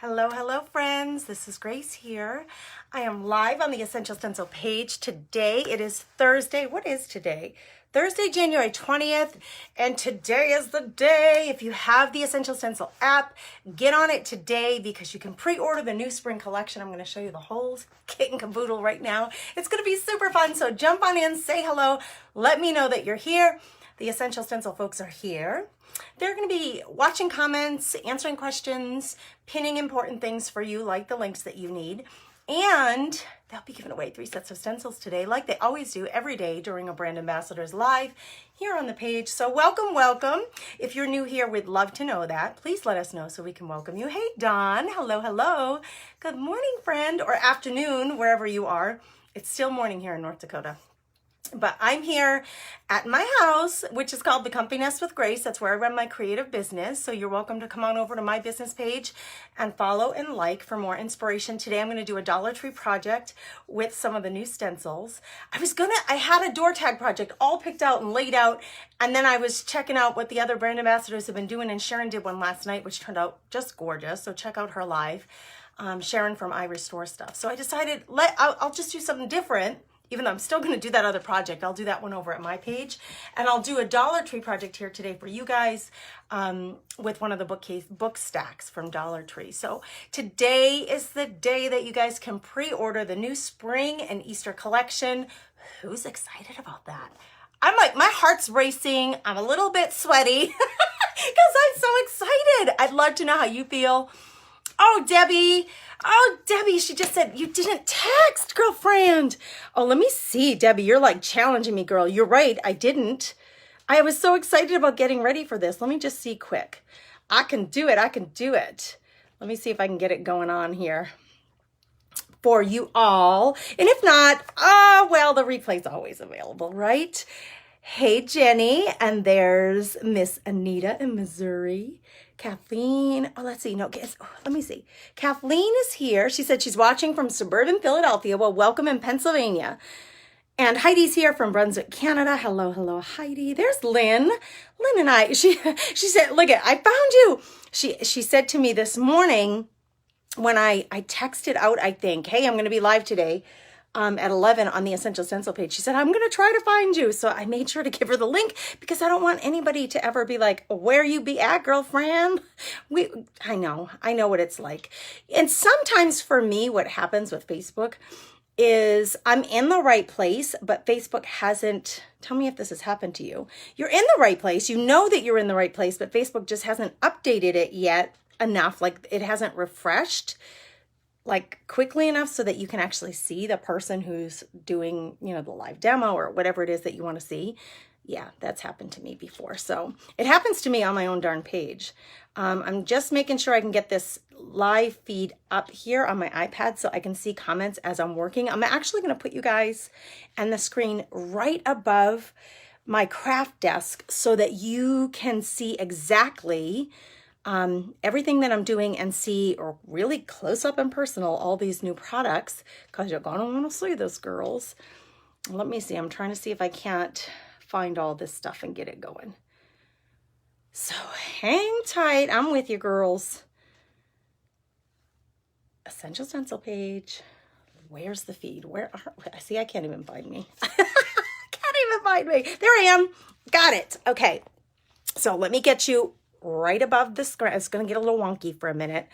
Hello, hello friends. This is Grace here. I am live on the Essential Stencil page today. It is Thursday. What is today? Thursday, January 20th, and today is the day. If you have the Essential Stencil app, get on it today because you can pre-order the new spring collection. I'm going to show you the whole kit and caboodle right now. It's going to be super fun, so jump on in, say hello, let me know that you're here. The Essential Stencil folks are here. They're going to be watching comments, answering questions, pinning important things for you, like the links that you need. And they'll be giving away 3 sets of stencils today, like they always do every day during a Brand Ambassadors Live here on the page. So welcome, welcome. If you're new here, we'd love to know that. Please let us know so we can welcome you. Hey, Dawn. Hello, hello. Good morning, friend, or afternoon, wherever you are. It's still morning here in North Dakota. But I'm here at my house, which is called The Comfy Nest with Grace. That's where I run my creative business. So you're welcome to come on over to my business page and follow and like for more inspiration. Today I'm going to do a DollarTree project with some of the new stencils. I had a door tag project all picked out and laid out. And then I was checking out what the other brand ambassadors have been doing. And Sharon did one last night, which turned out just gorgeous. So check out her live. Sharon from I Restore Stuff. So I decided I'll just do something different. Even though I'm still going to do that other project, I'll do that one over at my page. And I'll do a DollarTree project here today for you guys with one of the book stacks from DollarTree. So today is the day that you guys can pre-order the new spring and Easter collection. Who's excited about that? I'm like, my heart's racing. I'm a little bit sweaty because I'm so excited. I'd love to know how you feel. Oh, Debbie, she just said, you didn't text, girlfriend. Oh, let me see, Debbie, you're like challenging me, girl. You're right, I didn't. I was so excited about getting ready for this. Let me just see quick. I can do it. Let me see if I can get it going on here for you all. And if not, well, the replay's always available, right? Hey, Jenny, and there's Miss Anita in Missouri. Kathleen, let me see. Kathleen is here. She said she's watching from suburban Philadelphia. Well, welcome in Pennsylvania. And Heidi's here from Brunswick, Canada. Hello, hello, Heidi. There's Lynn. Lynn and I, she said, look I found you. She said to me this morning when I texted out, I think, hey, I'm going to be live today. At 11 on the Essential Stencil page. She said, I'm going to try to find you. So I made sure to give her the link because I don't want anybody to ever be like, where you be at, girlfriend? I know what it's like. And sometimes for me, what happens with Facebook is I'm in the right place, but Facebook hasn't, tell me if this has happened to you. You're in the right place. You know that you're in the right place, but Facebook just hasn't updated it yet enough. Like it hasn't refreshed like quickly enough so that you can actually see the person who's doing, the live demo or whatever it is that you want to see. Yeah, that's happened to me before. So it happens to me on my own darn page. I'm just making sure I can get this live feed up here on my iPad so I can see comments as I'm working. I'm actually going to put you guys and the screen right above my craft desk so that you can see exactly everything that I'm doing and see or really close up and personal all these new products because you're gonna want to see this, girls. Let me see. I'm trying to see if I can't find all this stuff and get it going. So hang tight. I'm with you, girls. Essential Stencil page. Where's the feed? I see I can't even find me. Can't even find me. There I am. Got it. Okay. So let me get you right above the screen. It's going to get a little wonky for a minute.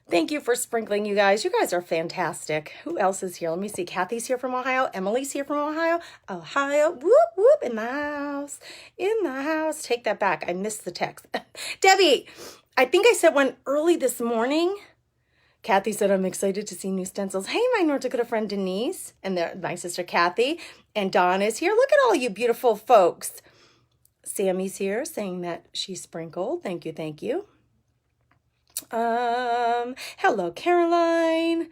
Thank you for sprinkling, you guys. You guys are fantastic. Who else is here? Let me see. Kathy's here from Ohio. Emily's here from Ohio. Whoop, whoop, in the house. In the house. Take that back. I missed the text. Debbie, I think I said one early this morning. Kathy said, I'm excited to see new stencils. Hey, my North Dakota friend Denise and my sister Kathy and Dawn is here. Look at all you beautiful folks. Sammy's here saying that she sprinkled. Thank you, thank you. Hello, Caroline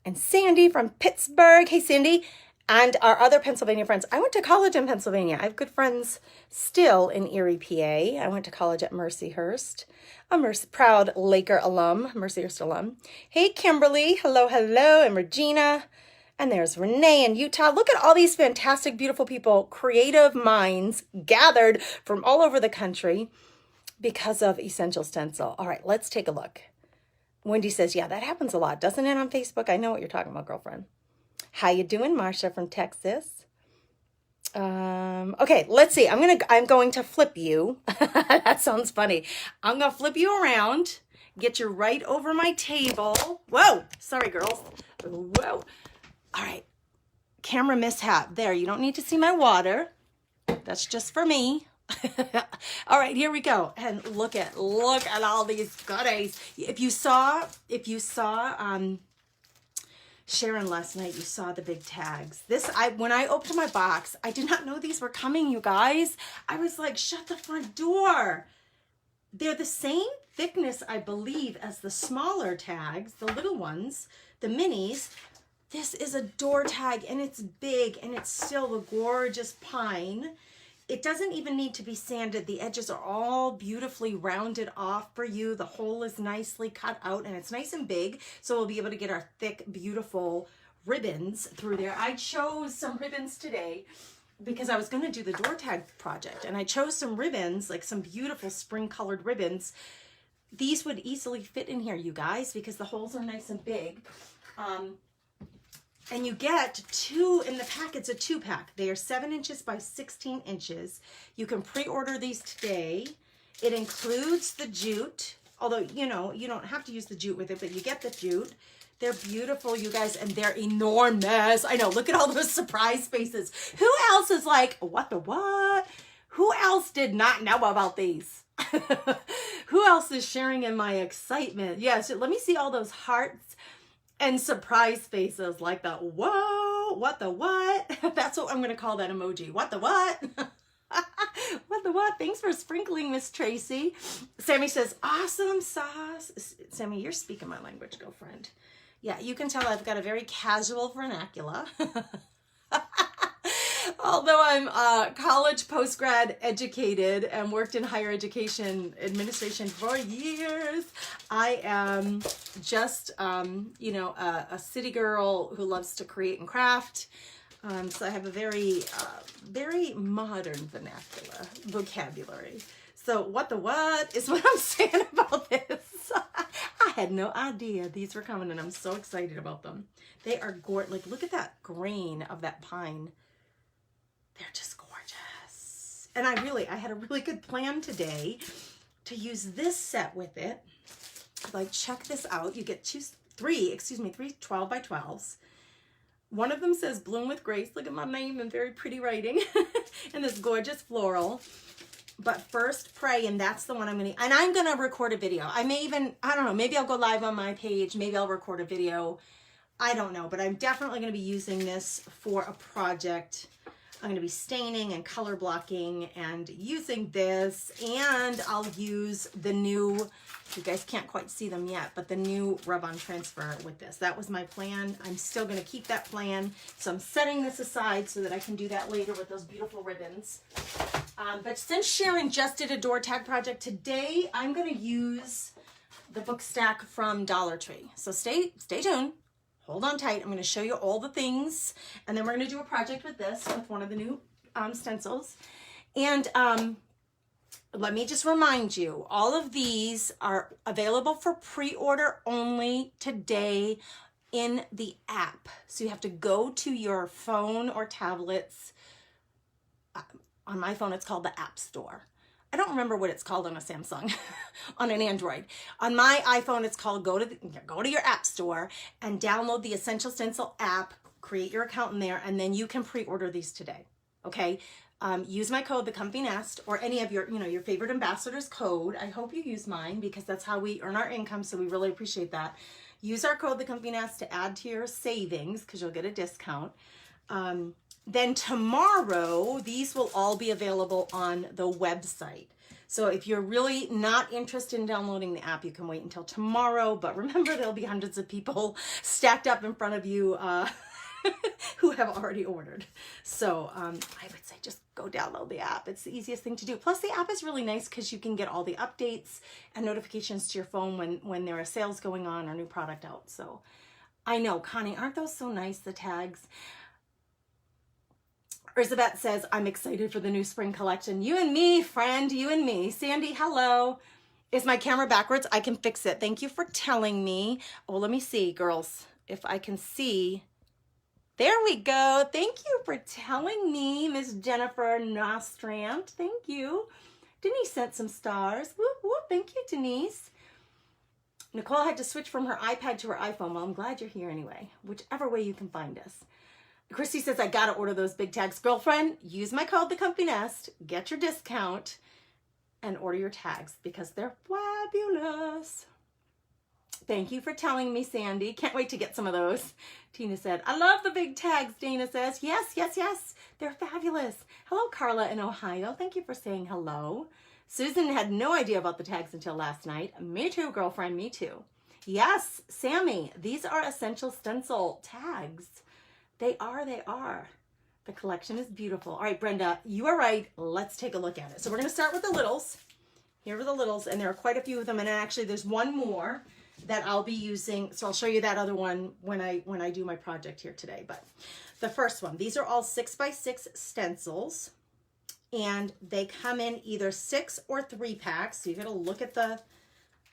and Sandy from Pittsburgh. Hey, Sandy. And our other Pennsylvania friends. I went to college in Pennsylvania. I have good friends still in Erie, PA. I went to college at Mercyhurst. I'm a proud Laker alum, Mercyhurst alum. Hey, Kimberly. Hello, hello. And Regina. And there's Renee in Utah. Look at all these fantastic, beautiful people, creative minds gathered from all over the country because of Essential Stencil. All right, let's take a look. Wendy says, yeah, that happens a lot, doesn't it, on Facebook? I know what you're talking about, girlfriend. How you doing, Marsha from Texas? Okay, let's see. I'm going to flip you. That sounds funny. I'm gonna flip you around, get you right over my table. Whoa, sorry, girls. Whoa. All right, camera mishap. There, you don't need to see my water. That's just for me. All right, here we go. And look at all these goodies. If you saw Sharon last night, you saw the big tags. When I opened my box, I did not know these were coming, you guys. I was like, shut the front door. They're the same thickness, I believe, as the smaller tags, the little ones, the minis. This is a door tag, and it's big, and it's still a gorgeous pine. It doesn't even need to be sanded. The edges are all beautifully rounded off for you. The hole is nicely cut out, and it's nice and big, so we'll be able to get our thick, beautiful ribbons through there. I chose some ribbons today because I was going to do the door tag project, and I chose some ribbons, like some beautiful spring-colored ribbons. These would easily fit in here, you guys, because the holes are nice and big. And you get two in the pack. It's a 2-pack. They are 7 inches by 16 inches. You can pre-order these today. It includes the jute, although, you know, you don't have to use the jute with it, but you get the jute. They're beautiful, you guys, and they're enormous. I know, look at all those surprise faces. Who else is like, what the what? Who else did not know about these? Who else is sharing in my excitement? Yes, let me see all those hearts and surprise faces like the whoa, what the what? That's what I'm going to call that emoji. What the what? What the what? Thanks for sprinkling, Miss Tracy. Sammy says, awesome sauce. Sammy, you're speaking my language, girlfriend. Yeah, you can tell I've got a very casual vernacular. Although I'm college post-grad educated and worked in higher education administration for years, I am just, you know, a city girl who loves to create and craft. So I have a very, very modern vocabulary. So what the what is what I'm saying about this. I had no idea these were coming, and I'm so excited about them. They are gorgeous. Like, look at that grain of that pine. They're just gorgeous. And I had a really good plan today to use this set with it. Like, check this out. You get three 12 by 12s. One of them says Bloom with Grace. Look at my name and very pretty writing. And this gorgeous floral. But first pray, and that's the one I'm going to, and I'm going to record a video. I don't know, maybe I'll go live on my page. Maybe I'll record a video. I don't know, but I'm definitely going to be using this for a project. I'm going to be staining and color blocking and using this, and I'll use the new, you guys can't quite see them yet, but the new rub-on transfer with this. That was my plan. I'm still going to keep that plan, so I'm setting this aside so that I can do that later with those beautiful ribbons. But since Sharon just did a door tag project today, I'm going to use the book stack from Dollar Tree. So stay tuned. Hold on tight. I'm going to show you all the things, and then we're going to do a project with this, with one of the new stencils. And let me just remind you, all of these are available for pre-order only today in the app. So you have to go to your phone or tablets. On my phone, it's called the App Store. I don't remember what it's called on a Samsung, on an Android. On my iPhone, it's called go to your App Store and download the Essential Stencil app, create your account in there, and then you can pre-order these today, okay? Use my code, THECOMFYNEST, or any of your, your favorite ambassador's code. I hope you use mine because that's how we earn our income, so we really appreciate that. Use our code, THECOMFYNEST, to add to your savings because you'll get a discount. Then tomorrow, these will all be available on the website. So if you're really not interested in downloading the app, you can wait until tomorrow. But remember, there'll be hundreds of people stacked up in front of you who have already ordered. So I would say just go download the app. It's the easiest thing to do. Plus, the app is really nice because you can get all the updates and notifications to your phone when there are sales going on or new product out. So I know, Connie, aren't those so nice, the tags? Elizabeth says, I'm excited for the new spring collection. You and me, friend, you and me. Sandy, hello. Is my camera backwards? I can fix it. Thank you for telling me. Oh, let me see, girls, if I can see. There we go. Thank you for telling me, Miss Jennifer Nostrand. Thank you. Denise sent some stars. Whoop, whoop. Thank you, Denise. Nicole had to switch from her iPad to her iPhone. Well, I'm glad you're here anyway, whichever way you can find us. Christy says, I gotta order those big tags. Girlfriend, use my code THECOMFYNEST, get your discount, and order your tags because they're fabulous. Thank you for telling me, Sandy. Can't wait to get some of those. Tina said, I love the big tags, Dana says. Yes, yes, yes. They're fabulous. Hello, Carla in Ohio. Thank you for saying hello. Susan had no idea about the tags until last night. Me too, girlfriend, me too. Yes, Sammy, these are Essential Stencil tags. They are, they are. The collection is beautiful. All right, Brenda, you are right. Let's take a look at it. So we're gonna start with the littles. Here are the littles, and there are quite a few of them, and actually there's one more that I'll be using. So I'll show you that other one when I do my project here today. But the first one, these are all 6x6 stencils, and they come in either 6 or 3 packs. So you gotta look at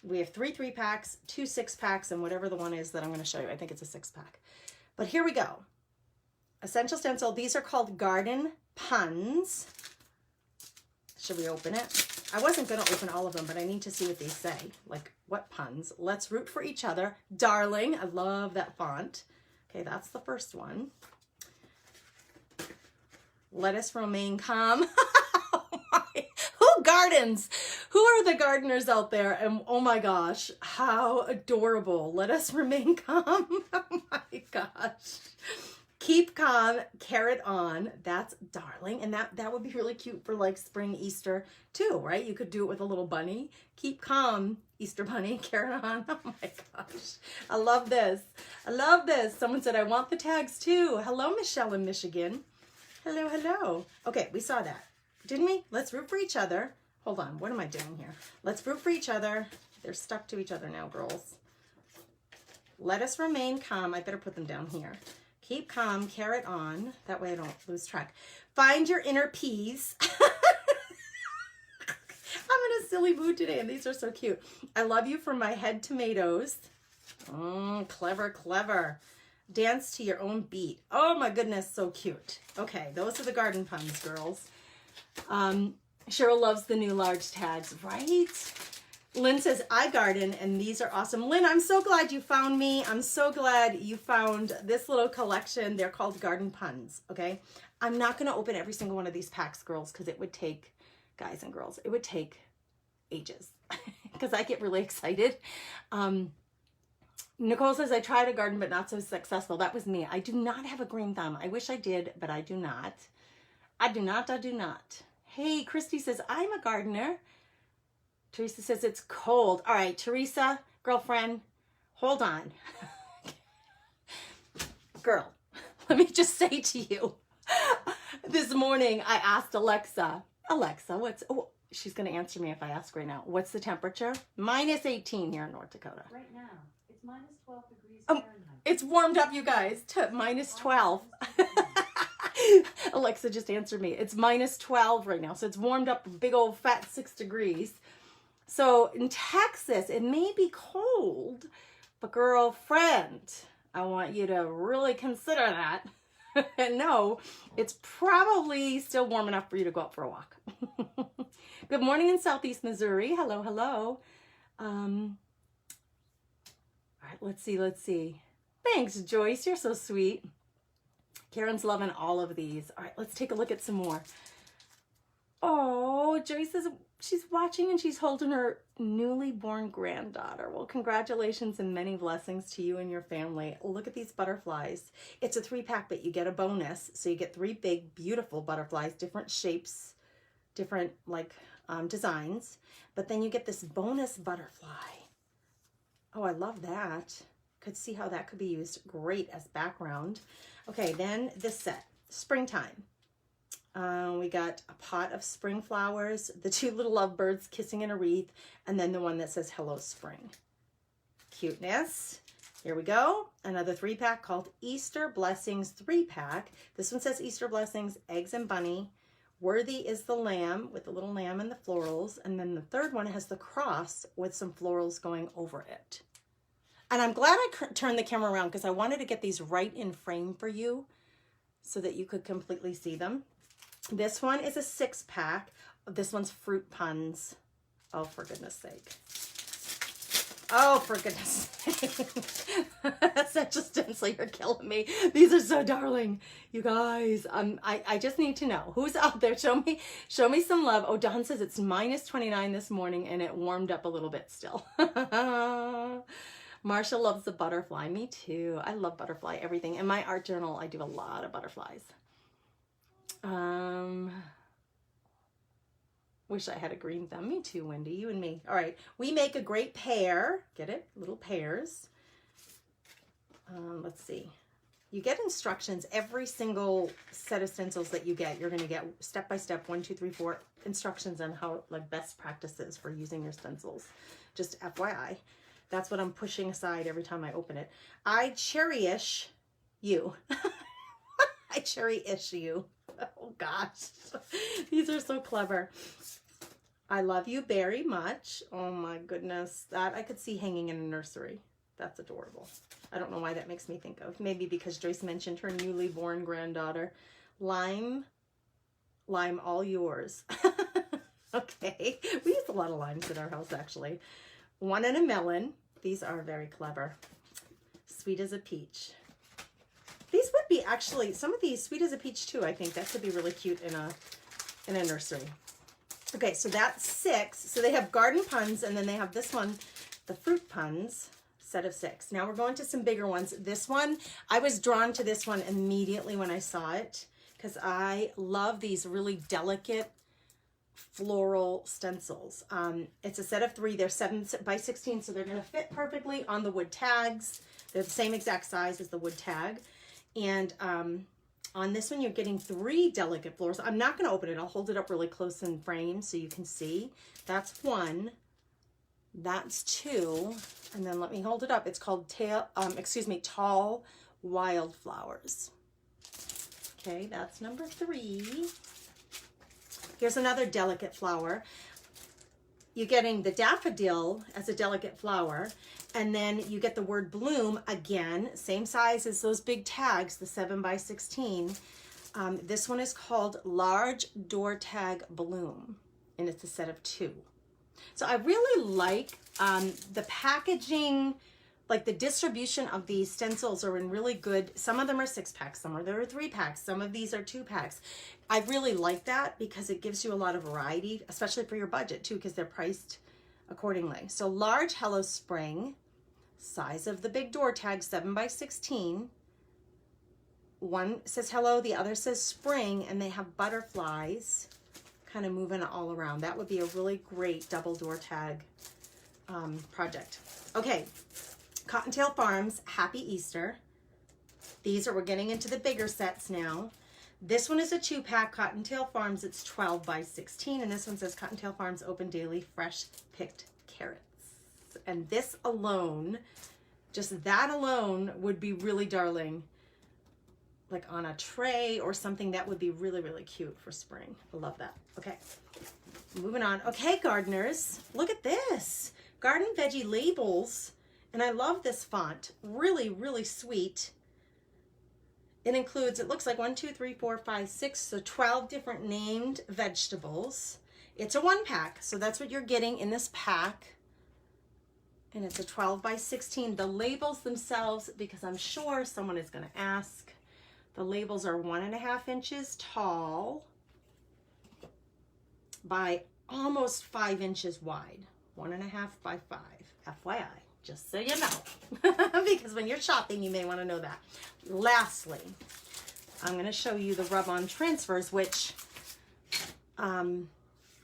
we have 3 3-packs, 2 6-packs, and whatever the one is that I'm gonna show you. I think it's a 6-pack. But here we go. Essential Stencil, these are called Garden Puns. Should we open it? I wasn't gonna open all of them, but I need to see what they say. Like, what puns? Let's root for each other. Darling, I love that font. Okay, that's the first one. Let us remain calm. Oh my, who gardens? Who are the gardeners out there? And oh my gosh, how adorable. Let us remain calm. Oh my gosh. Keep calm, carrot on. That's darling. And that would be really cute for like spring, Easter too, right? You could do it with a little bunny. Keep calm, Easter bunny, carrot on. Oh my gosh. I love this. I love this. Someone said, I want the tags too. Hello, Michelle in Michigan. Hello, hello. Okay, we saw that, didn't we? Let's root for each other. Hold on, what am I doing here? Let's root for each other. They're stuck to each other now, girls. Let us remain calm. I better put them down here. Keep calm, carrot on. That way I don't lose track. Find your inner peas. I'm in a silly mood today, and these are so cute. I love you from my head tomatoes. Clever, clever. Dance to your own beat. Oh my goodness, so cute. Okay, those are the garden puns, girls. Cheryl loves the new large tags, right? Lynn says, I garden, and these are awesome. Lynn, I'm so glad you found me. I'm so glad you found this little collection. They're called Garden Puns, okay? I'm not going to open every single one of these packs, girls, because it would take, guys and girls, it would take ages because I get really excited. Nicole says, I tried a garden, but not so successful. That was me. I do not have a green thumb. I wish I did, but I do not. I do not. Hey, Christy says, I'm a gardener. Teresa says it's cold. All right, Teresa, girlfriend, hold on. Girl, let me just say to you, this morning I asked Alexa, oh, she's going to answer me if I ask right now. What's the temperature? Minus 18 here in North Dakota. Right now, it's minus 12 degrees Fahrenheit. It's warmed up, you guys, to minus 12. Alexa just answered me. It's minus 12 right now, so it's warmed up a big old fat 6 degrees. So in Texas, it may be cold, but girlfriend, I want you to really consider that. And no, it's probably still warm enough for you to go out for a walk. Good morning in Southeast Missouri. Hello, hello. All right, let's see. Thanks, Joyce. You're so sweet. Karen's loving all of these. All right, let's take a look at some more. Oh, Joyce is, she's watching and she's holding her newly born granddaughter. Well, congratulations and many blessings to you and your family. Look at these butterflies. It's a 3-pack, but you get a bonus. So you get 3 big, beautiful butterflies, different shapes, different designs. But then you get this bonus butterfly. Oh, I love that. Could see how that could be used great as background. Okay, then this set, springtime. We got a pot of spring flowers, the 2 little lovebirds kissing in a wreath, and then the one that says Hello Spring. Cuteness. Here we go. Another 3-pack called Easter Blessings 3-pack. This one says Easter Blessings, eggs and bunny, Worthy is the lamb with the little lamb and the florals. And then the third one has the cross with some florals going over it. And I'm glad I turned the camera around because I wanted to get these right in frame for you so that you could completely see them. This one is a 6-pack. This one's fruit puns. Oh, for goodness sake. Oh, for goodness sake. Essential Stencil, you're killing me. These are so darling. You guys, I just need to know who's out there. Show me some love. Oh, Don says it's minus 29 this morning and it warmed up a little bit still. Marsha loves the butterfly. Me too. I love butterfly everything. In my art journal, I do a lot of butterflies. Wish I had a green thumb. Me too, Wendy. You and me. All right. We make a great pair. Get it? Little pairs. Let's see. You get instructions. Every single set of stencils that you get, you're going to get step by step, 1, 2, 3, 4 instructions on how, like, best practices for using your stencils. Just FYI. That's what I'm pushing aside every time I open it. I cherish you. I cherish you. Oh gosh, these are so clever. I love you very much. Oh my goodness, that I could see hanging in a nursery. That's adorable. I don't know why that makes me think of. Maybe because Joyce mentioned her newly born granddaughter. Lime, all yours. Okay, we use a lot of limes in our house actually. One and a melon. These are very clever. Sweet as a peach. These would be actually, some of these, sweet as a peach too, I think. That could be really cute in a nursery. Okay, so that's 6. So they have garden puns, and then they have this one, the fruit puns, set of 6. Now we're going to some bigger ones. This one, I was drawn to this one immediately when I saw it, because I love these really delicate floral stencils. It's a set of 3. They're 7 by 16, so they're going to fit perfectly on the wood tags. They're the same exact size as the wood tag. And on this one, you're getting 3 delicate florals. I'm not going to open it. I'll hold it up really close in frame so you can see. That's 1. That's 2. And then let me hold it up. It's called Tall Wildflowers. Okay, that's number 3. Here's another delicate flower. You're getting the daffodil as a delicate flower, and then you get the word bloom again, same size as those big tags, the 7 by 16. This one is called Large Door Tag Bloom, and it's a set of 2. So I really like the packaging, like the distribution of these stencils are in really good, some of them are 6-packs, some of them are 3-packs, some of these are 2-packs. I really like that because it gives you a lot of variety, especially for your budget too, because they're priced accordingly. So large Hello Spring, size of the big door tag, 7 by 16. One says hello, the other says spring, and they have butterflies kind of moving all around. That would be a really great double door tag project. Okay, Cottontail Farms, Happy Easter. These are, we're getting into the bigger sets now. This one is a 2-pack, Cottontail Farms. It's 12 by 16, and this one says Cottontail Farms open daily, fresh picked carrots. And this alone, just that alone, would be really darling, like on a tray or something. That would be really, really cute for spring. I love that. Okay, moving on. Okay, gardeners, look at this. Garden Veggie labels, and I love this font. Really, really sweet. It includes, it looks like 1, 2, 3, 4, 5, 6, so 12 different named vegetables. It's a 1-pack, so that's what you're getting in this pack. And it's a 12 by 16. The labels themselves, because I'm sure someone is going to ask, the labels are 1.5 inches tall by almost 5 inches wide. 1.5 by 5, FYI. Just so you know, because when you're shopping, you may want to know that. Lastly, I'm going to show you the rub-on transfers, which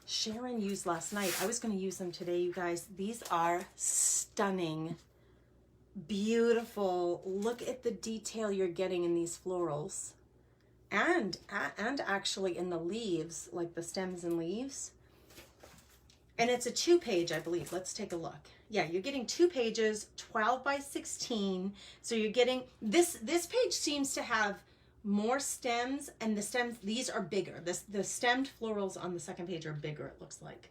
Sharon used last night. I was going to use them today, you guys. These are stunning, beautiful. Look at the detail you're getting in these florals, and actually in the leaves, like the stems and leaves. And it's a 2-page, I believe. Let's take a look. Yeah, you're getting 2 pages, 12 by 16. So you're getting, this page seems to have more stems, and the stems, these are bigger. The stemmed florals on the second page are bigger, it looks like.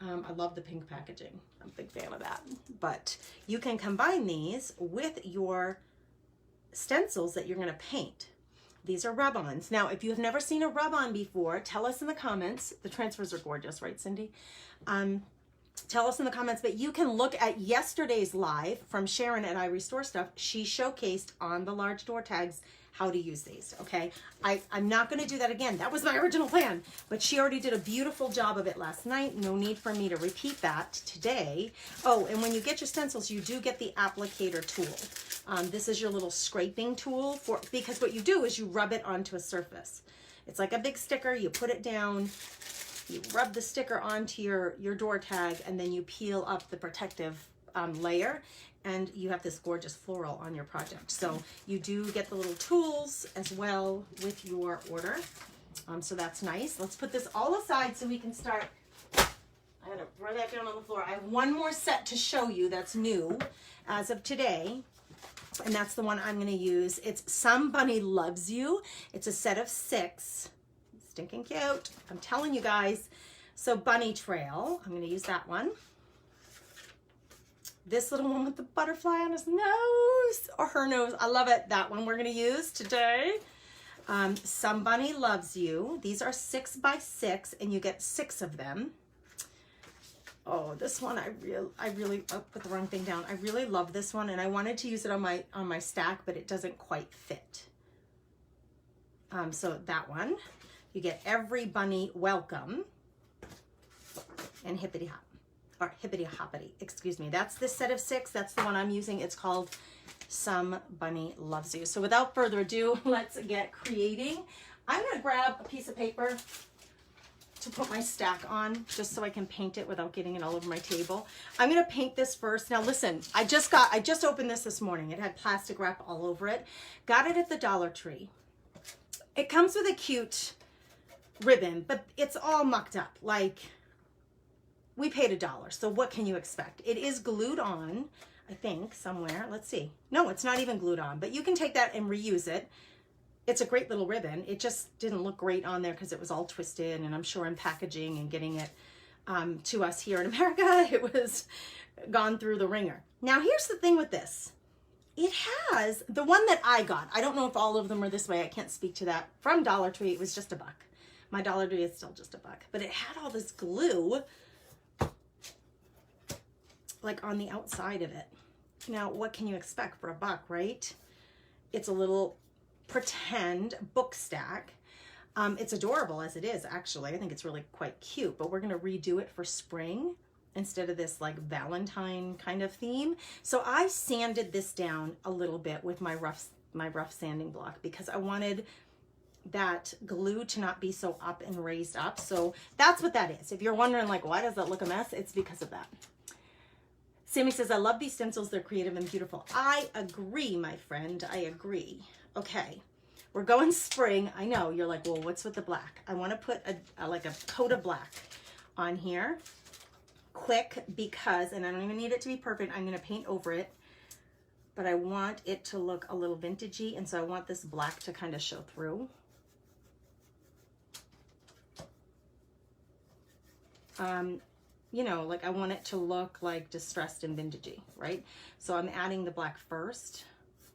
I love the pink packaging. I'm a big fan of that. But you can combine these with your stencils that you're going to paint. These are rub-ons. Now, if you have never seen a rub-on before, tell us in the comments. The transfers are gorgeous, right, Cindy? Tell us in the comments, but you can look at yesterday's live from Sharon at I Restore Stuff. She showcased on the large door tags how to use these, okay? I'm not gonna do that again. That was my original plan, but she already did a beautiful job of it last night. No need for me to repeat that today. Oh, and when you get your stencils, you do get the applicator tool. This is your little scraping tool because what you do is you rub it onto a surface. It's like a big sticker, you put it down, you rub the sticker onto your door tag, and then you peel up the protective layer, and you have this gorgeous floral on your project. So you do get the little tools as well with your order. So that's nice. Let's put this all aside so we can start. I gotta throw that down on the floor. I have one more set to show you that's new as of today, and that's the one I'm gonna use. It's Some Bunny Loves You. It's a set of 6. Stinking cute. I'm telling you guys. So Bunny Trail, I'm going to use that one. This little one with the butterfly on his nose, or her nose. I love it. That one we're going to use today. Some Bunny Loves You. These are 6 by 6, and you get 6 of them. Oh, this one I really put the wrong thing down. I really love this one, and I wanted to use it on my stack, but it doesn't quite fit. So that one. You get Every Bunny Welcome and Hippity Hop, or Hippity Hoppity, excuse me. That's the set of 6. That's the one I'm using. It's called Some Bunny Loves You. So without further ado, let's get creating. I'm going to grab a piece of paper to put my stack on just so I can paint it without getting it all over my table. I'm going to paint this first. Now listen, I just opened this morning. It had plastic wrap all over it. Got it at the Dollar Tree. It comes with a cute ribbon, but it's all mucked up. Like, we paid $1, so what can you expect? It is glued on, I think, somewhere. Let's see. No, it's not even glued on, but you can take that and reuse it. It's a great little ribbon. It just didn't look great on there because it was all twisted, and I'm sure in packaging and getting it to us here in America, it was gone through the ringer. Now, here's the thing with this. It has, the one that I got, I don't know if all of them are this way. I can't speak to that. From Dollar Tree, it was just $1. My Dollar Tree is still just $1, but it had all this glue like on the outside of it. Now, what can you expect for $1, right? It's a little pretend book stack. It's adorable as it is, actually. I think it's really quite cute, but we're gonna redo it for spring instead of this like Valentine kind of theme. So I sanded this down a little bit with my rough sanding block because I wanted that glue to not be so up and raised up. So that's what that is. If you're wondering like, why does that look a mess? It's because of that. Sammy says, I love these stencils. They're creative and beautiful. I agree, my friend. I agree. Okay. We're going spring. I know you're like, well, what's with the black? I want to put like a coat of black on here quick because, and I don't even need it to be perfect. I'm going to paint over it, but I want it to look a little vintagey. And so I want this black to kind of show through. You know, like I want it to look like distressed and vintagey, right? So I'm adding the black first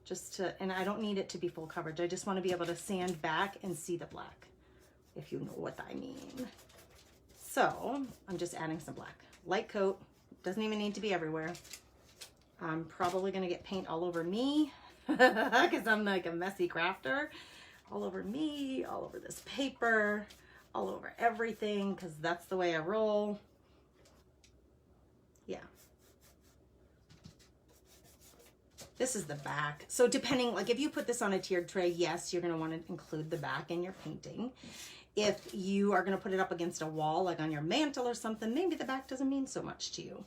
just to, and I don't need it to be full coverage. I just want to be able to sand back and see the black, if you know what I mean. So I'm just adding some black. Light coat, doesn't even need to be everywhere. I'm probably going to get paint all over me because I'm like a messy crafter. All over me, all over this paper, all over everything because that's the way I roll. Yeah. This is the back. So depending, like if you put this on a tiered tray, yes, you're going to want to include the back in your painting. If you are going to put it up against a wall, like on your mantle or something, maybe the back doesn't mean so much to you.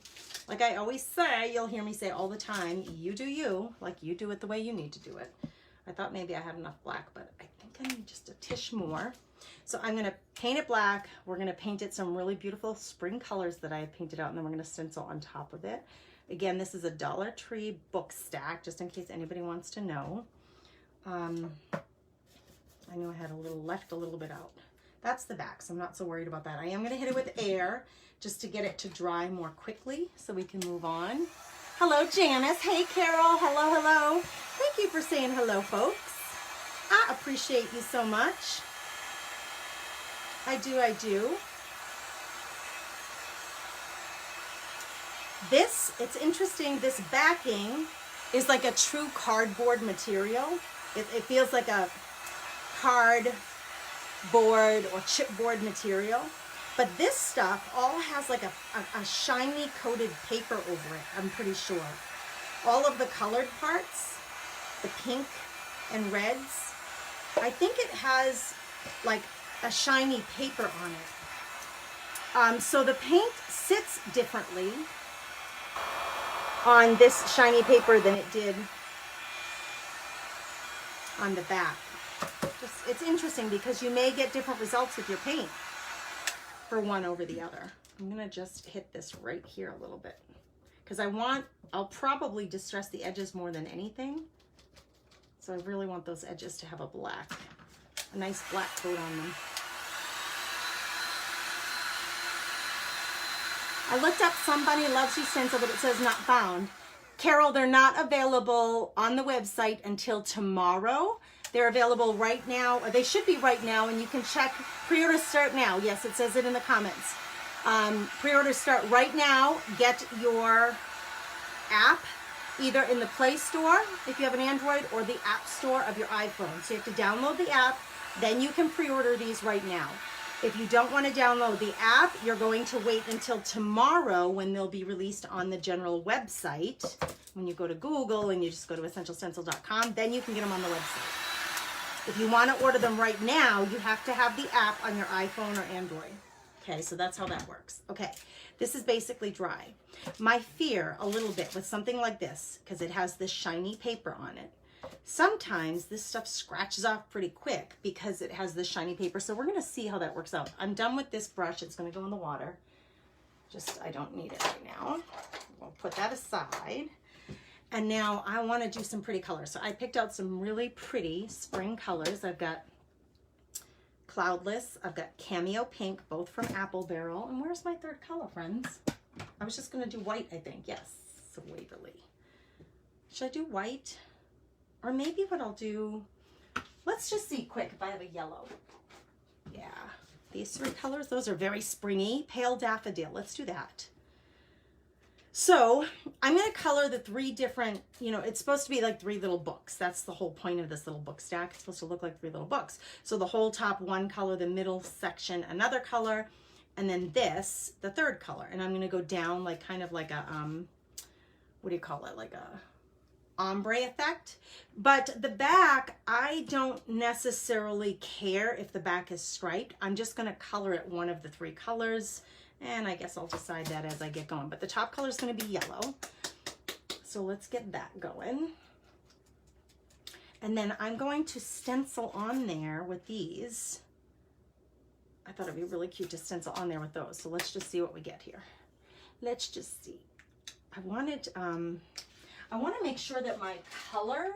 Like I always say, you'll hear me say all the time, you do you, like you do it the way you need to do it. I thought maybe I had enough black, but I think I need just a tish more. So I'm going to paint it black. We're going to paint it some really beautiful spring colors that I had painted out, and then we're going to stencil on top of it. Again, this is a Dollar Tree book stack, just in case anybody wants to know. I knew I had left a little bit out. That's the back, so I'm not so worried about that. I am gonna hit it with air just to get it to dry more quickly so we can move on. Hello, Janice. Hey, Carol. Hello, hello. Thank you for saying hello, folks. I appreciate you so much. I do, I do. This, it's interesting, this backing is like a true cardboard material. It feels like a cardboard or chipboard material. But this stuff all has like a shiny coated paper over it, I'm pretty sure. All of the colored parts, the pink and reds, I think it has like a shiny paper on it. So the paint sits differently on this shiny paper than it did on the back. It's interesting because you may get different results with your paint for one over the other. I'm gonna just hit this right here a little bit because I'll probably distress the edges more than anything. So I really want those edges to have a nice black coat on them. I looked up Somebody Loves You stencil, but it says not found. Carol, they're not available on the website until tomorrow. They're available right now, or they should be right now, and you can check. Pre-orders start now. Yes, it says it in the comments. Pre-orders start right now. Get your app either in the Play Store, if you have an Android, or the App Store of your iPhone. So you have to download the app, then you can pre-order these right now. If you don't want to download the app, you're going to wait until tomorrow when they'll be released on the general website. When you go to Google and you just go to essentialstencils.com, then you can get them on the website. If you want to order them right now, you have to have the app on your iPhone or Android. Okay, so that's how that works. Okay, this is basically dry. My fear a little bit with something like this, because it has this shiny paper on it, sometimes this stuff scratches off pretty quick because it has this shiny paper. So we're going to see how that works out. I'm done with this brush. It's going to go in the water. I don't need it right now. We'll put that aside. And now I want to do some pretty colors. So I picked out some really pretty spring colors. I've got Cloudless. I've got Cameo Pink, both from Apple Barrel. And where's my third color, friends? I was just going to do white, I think. Yes, so Waverly. Should I do white? Or maybe what I'll do, let's just see quick if I have a yellow. Yeah, these three colors, those are very springy. Pale Daffodil, let's do that. So I'm going to color the three different, it's supposed to be like three little books. That's the whole point of this little book stack. It's supposed to look like three little books. So the whole top one color, the middle section another color, and then this, the third color. And I'm going to go down like kind of like a, what do you call it? Like a ombre effect. But the back, I don't necessarily care if the back is striped. I'm just going to color it one of the three colors. And I guess I'll decide that as I get going. But the top color is going to be yellow. So let's get that going. And then I'm going to stencil on there with these. I thought it'd be really cute to stencil on there with those. So let's just see what we get here. Let's just see. I want to make sure that my color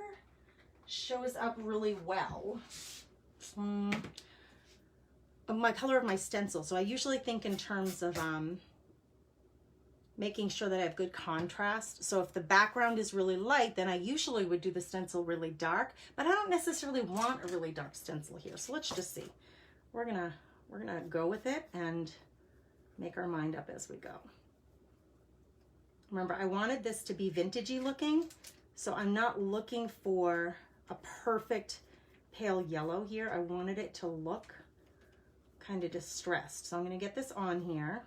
shows up really well. My color of my stencil. So I usually think in terms of making sure that I have good contrast. So if the background is really light, then I usually would do the stencil really dark, but I don't necessarily want a really dark stencil here. So let's just see. We're gonna go with it and make our mind up as we go. Remember, I wanted this to be vintagey looking, so I'm not looking for a perfect pale yellow here. I wanted it to look kind of distressed. So I'm going to get this on here.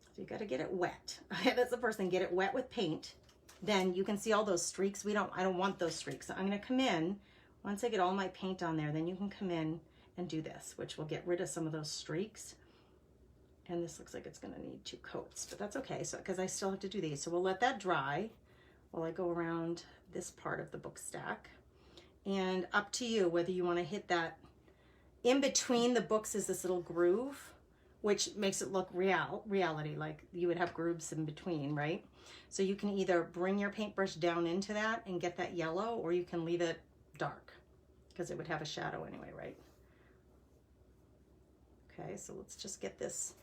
So you got to get it wet. That's the first thing. Get it wet with paint. Then you can see all those streaks. I don't want those streaks. So I'm going to come in. Once I get all my paint on there, then you can come in and do this, which will get rid of some of those streaks. And this looks like it's going to need 2 coats, but that's okay. So because I still have to do these. So we'll let that dry while I go around this part of the book stack. And up to you whether you want to hit that. In between the books is this little groove, which makes it look reality, like you would have grooves in between, right? So you can either bring your paintbrush down into that and get that yellow, or you can leave it dark. because it would have a shadow anyway, right? Okay, so let's just get this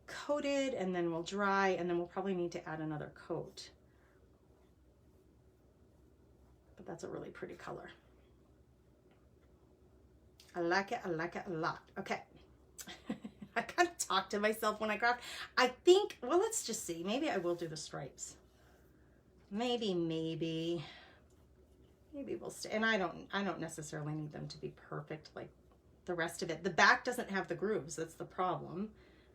coated and then we'll dry, and then we'll probably need to add another coat. But that's a really pretty color. I like it, I like it a lot. Okay. I kind of talk to myself when I craft. I think, well, let's just see. Maybe I will do the stripes. Maybe we'll stay. And I don't necessarily need them to be perfect like the rest of it. The back doesn't have the grooves. That's the problem.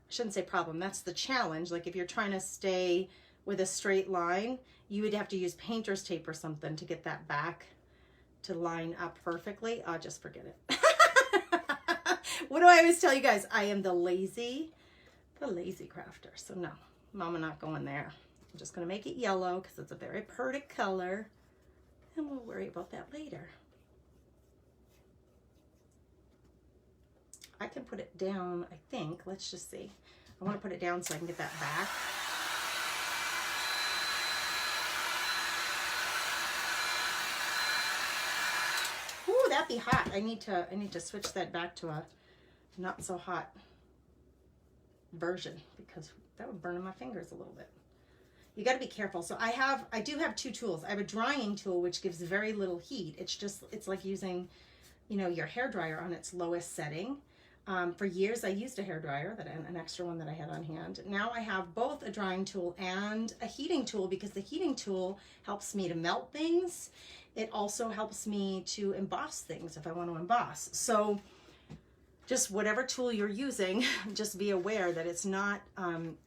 I shouldn't say problem. That's the challenge. Like if you're trying to stay with a straight line, you would have to use painter's tape or something to get that back to line up perfectly. Oh, just forget it. What do I always tell you guys? I am the lazy crafter. So no, Mama not going there. I'm just going to make it yellow because it's a very pretty color. And we'll worry about that later. I can put it down, I think. Let's just see. I want to put it down so I can get that back. Ooh, that'd be hot. I need to switch that back to a not so hot version because that would burn my fingers a little bit. You got to be careful. So I do have two tools. I have a drying tool which gives very little heat. It's like using, you know, your hair dryer on its lowest setting. For years I used a hair dryer, an extra one that I had on hand. Now I have both a drying tool and a heating tool because the heating tool helps me to melt things. It also helps me to emboss things if I want to emboss. So just whatever tool you're using, just be aware that it's not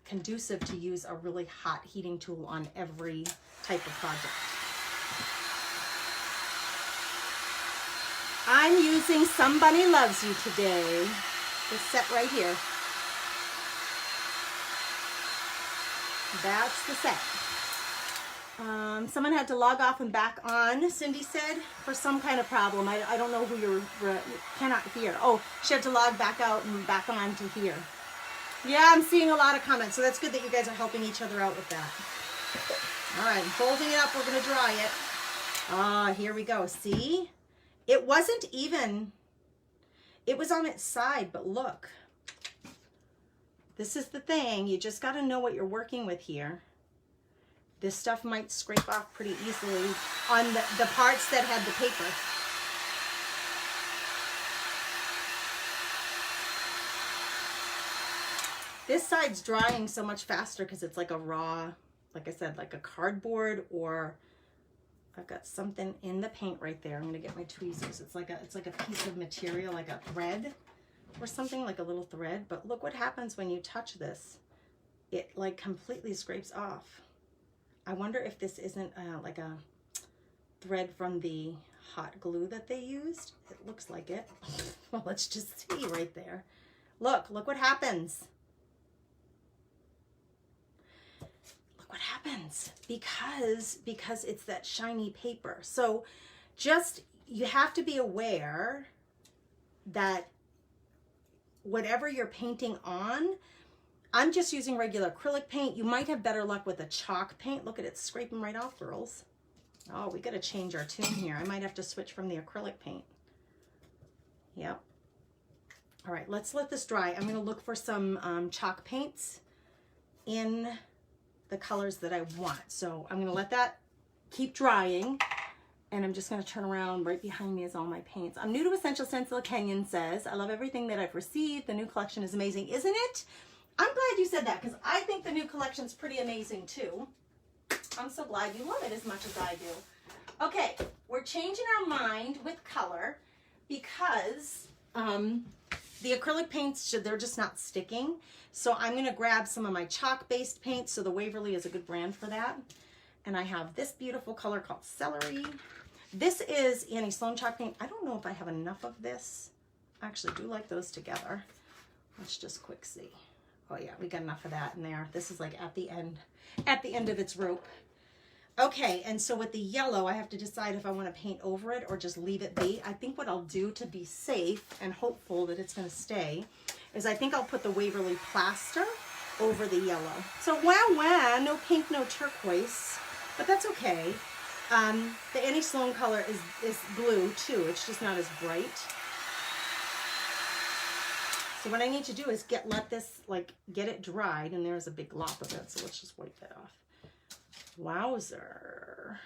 conducive to use a really hot heating tool on every type of project. I'm using Somebody Loves You today. This set right here. That's the set. Someone had to log off and back on, Cindy said, for some kind of problem. I don't know who you cannot hear. Oh, she had to log back out and back on to hear. Yeah, I'm seeing a lot of comments, so that's good that you guys are helping each other out with that. All right, I'm folding it up. We're going to dry it. Ah, here we go. See? It wasn't even, it was on its side, but look. This is the thing. You just got to know what you're working with here. This stuff might scrape off pretty easily on the parts that had the paper. This side's drying so much faster because it's like a raw, like I said, like a cardboard, or I've got something in the paint right there. I'm going to get my tweezers. It's like a piece of material, like a thread or something, like a little thread. But look what happens when you touch this. It like completely scrapes off. I wonder if this isn't like a thread from the hot glue that they used. It looks like it. Well, let's just see right there. Look what happens. Look what happens because it's that shiny paper. So just, you have to be aware that whatever you're painting on, I'm just using regular acrylic paint. You might have better luck with a chalk paint. Look at it scraping right off, girls. Oh, we got to change our tune here. I might have to switch from the acrylic paint. Yep. All right, let's let this dry. I'm going to look for some chalk paints in the colors that I want. So I'm going to let that keep drying. And I'm just going to turn around. Right behind me is all my paints. I'm new to Essential Stencil. Kenyon says, I love everything that I've received. The new collection is amazing, isn't it? I'm glad you said that because I think the new collection's pretty amazing too. I'm so glad you love it as much as I do. Okay, we're changing our mind with color because the acrylic paints, they're just not sticking. So I'm going to grab some of my chalk-based paints. So the Waverly is a good brand for that. And I have this beautiful color called Celery. This is Annie Sloane chalk paint. I don't know if I have enough of this. I actually do like those together. Let's just quick see. Oh yeah, we got enough of that in there. This is like at the end of its rope. Okay, and so with the yellow, I have to decide if I want to paint over it or just leave it be. I think what I'll do to be safe and hopeful that it's going to stay is I think I'll put the Waverly plaster over the yellow. So wow, no pink, no turquoise, but that's okay. The Annie Sloane color is blue too. It's just not as bright. So what I need to do is let this, like, get it dried, and there's a big glop of it, so let's just wipe that off. Wowzer.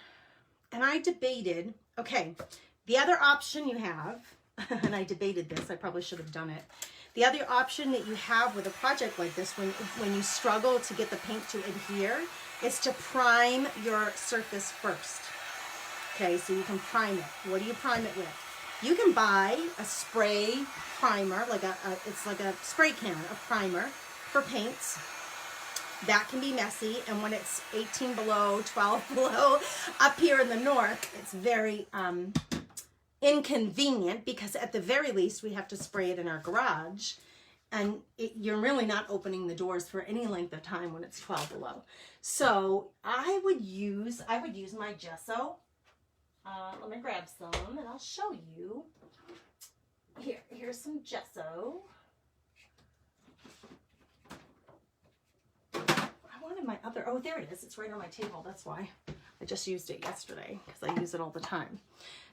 And I debated, okay, the other option you have, and I debated this, I probably should have done it. The other option that you have with a project like this, when you struggle to get the paint to adhere, is to prime your surface first. Okay, so you can prime it. What do you prime it with? You can buy a spray primer, it's like a spray can of primer for paints. That can be messy, and when it's 18 below, 12 below, up here in the north, it's very inconvenient, because at the very least we have to spray it in our garage, and you're really not opening the doors for any length of time when it's 12 below. So I would use my gesso. Let me grab some and I'll show you. Here's some gesso. I wanted my other, oh, there it is. It's right on my table. That's why. I just used it yesterday because I use it all the time.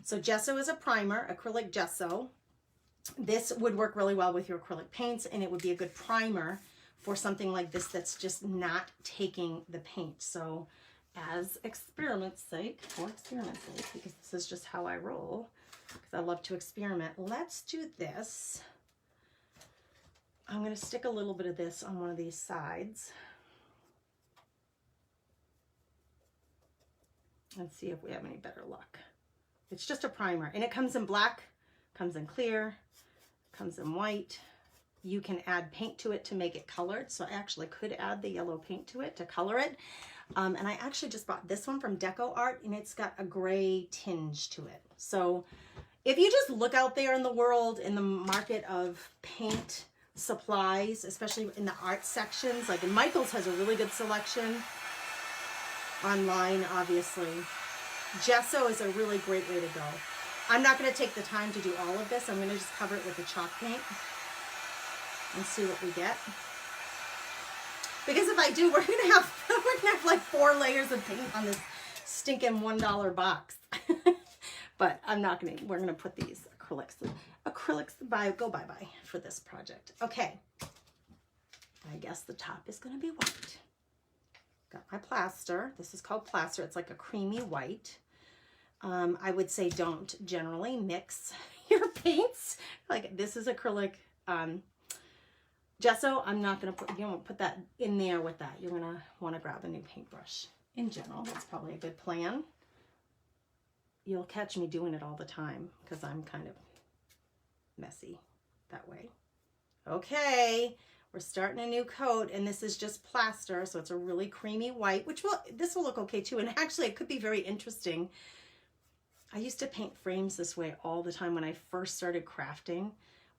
So gesso is a primer, acrylic gesso. This would work really well with your acrylic paints, and it would be a good primer for something like this that's just not taking the paint. So as experiment's sake, because this is just how I roll, because I love to experiment, let's do this. I'm going to stick a little bit of this on one of these sides and see if we have any better luck. It's just a primer, and it comes in black, comes in clear, comes in white. You can add paint to it to make it colored, so I actually could add the yellow paint to it to color it. And I actually just bought this one from Deco Art, and it's got a gray tinge to it. So if you just look out there in the world, in the market of paint supplies, especially in the art sections, like Michael's has a really good selection online, obviously. Gesso is a really great way to go. I'm not going to take the time to do all of this. I'm going to just cover it with the chalk paint and see what we get. Because if I do, we're gonna have like 4 layers of paint on this stinking $1 box. But I'm not gonna. We're gonna put these acrylics go bye for this project. Okay. I guess the top is gonna be white. Got my plaster. This is called plaster. It's like a creamy white. I would say don't generally mix your paints. Like this is acrylic. Gesso, I'm not going to put, you don't put that in there with that. You're going to want to grab a new paintbrush. In general, that's probably a good plan. You'll catch me doing it all the time because I'm kind of messy that way. Okay, we're starting a new coat, and this is just plaster, so it's a really creamy white, this will look okay too, and actually it could be very interesting. I used to paint frames this way all the time when I first started crafting,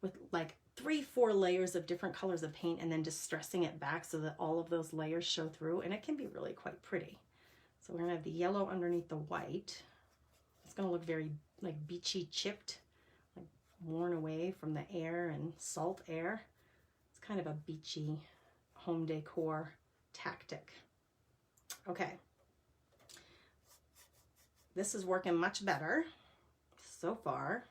with like 3-4 layers of different colors of paint, and then distressing it back so that all of those layers show through, and it can be really quite pretty. So we're gonna have the yellow underneath the white. It's gonna look very like beachy, chipped, like worn away from the air and salt air. It's kind of a beachy home decor tactic. Okay, this is working much better so far.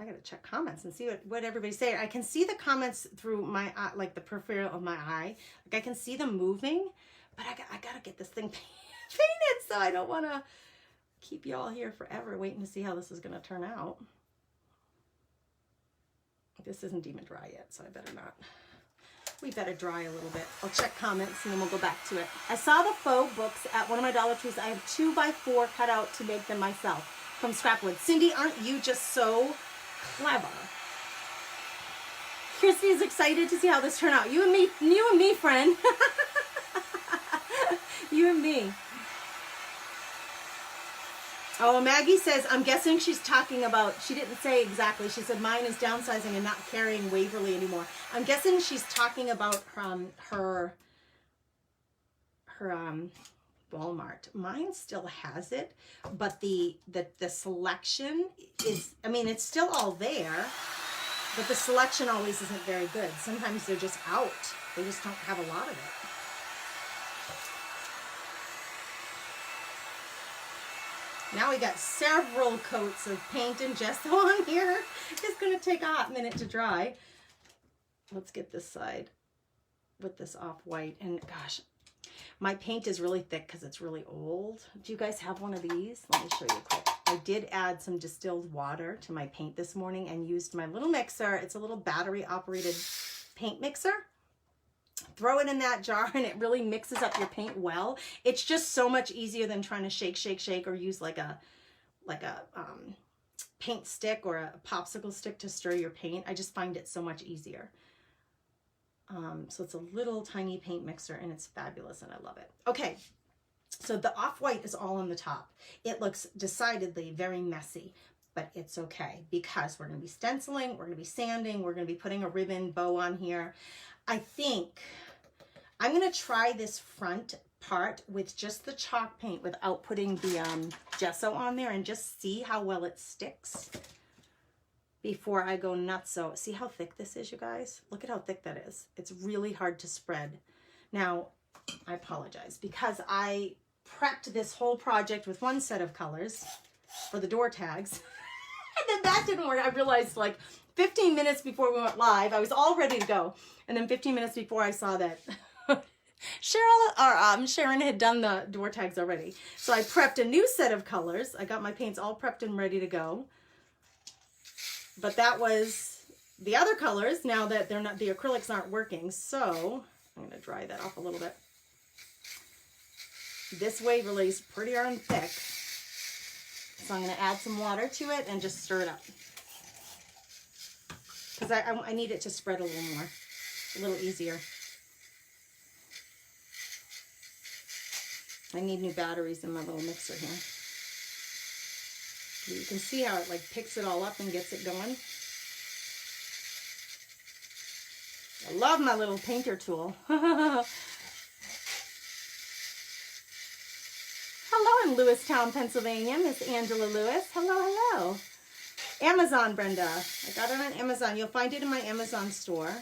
I gotta check comments and see what everybody's saying. I can see the comments through my eye, like the peripheral of my eye. Like I can see them moving, but I gotta get this thing painted, so I don't want to keep you all here forever waiting to see how this is gonna turn out. This isn't even dry yet, so I better not. We better dry a little bit. I'll check comments and then we'll go back to it. I saw the faux books at one of my Dollar Trees. I have 2x4 cut out to make them myself from scrap wood. Cindy, aren't you just so clever? Christy's excited to see how this turned out. You and me, friend. You and me. Oh, Maggie says, I'm guessing she's talking about, she didn't say exactly. She said mine is downsizing and not carrying Waverly anymore. I'm guessing she's talking about her Walmart. Mine still has it, but the selection is, I mean, it's still all there, But the selection always isn't very good. Sometimes they're just out. They just don't have a lot of it. Now we got several coats of paint and gesso on here. It's going to take a hot minute to dry. Let's get this side with this off-white. And gosh, my paint is really thick because it's really old. Do you guys have one of these? Let me show you quick. I did add some distilled water to my paint this morning and used my little mixer. It's a little battery-operated paint mixer. Throw it in that jar and it really mixes up your paint well. It's just so much easier than trying to shake, shake, shake, or use like a paint stick or a popsicle stick to stir your paint. I just find it so much easier. So it's a little tiny paint mixer and it's fabulous and I love it. Okay, so the off-white is all on the top. It looks decidedly very messy, but it's okay because we're going to be stenciling, we're going to be sanding, we're going to be putting a ribbon bow on here. I think I'm going to try this front part with just the chalk paint without putting the gesso on there and just see how well it sticks before I go nuts. So see how thick this is, you guys? Look at how thick that is. It's really hard to spread. Now, I apologize because I prepped this whole project with one set of colors for the door tags. And then that didn't work. I realized like 15 minutes before we went live, I was all ready to go. And then 15 minutes before I saw that Sharon had done the door tags already. So I prepped a new set of colors. I got my paints all prepped and ready to go. But that was the other colors now that they're not, the acrylics aren't working. So I'm going to dry that off a little bit. This Waverly is pretty darn thick. So I'm going to add some water to it and just stir it up. Because I need it to spread a little more, a little easier. I need new batteries in my little mixer here. You can see how it like picks it all up and gets it going. I love my little painter tool. Hello in Lewistown, Pennsylvania, Miss Angela Lewis. Hello, hello. Amazon, Brenda. I got it on Amazon. You'll find it in my Amazon store.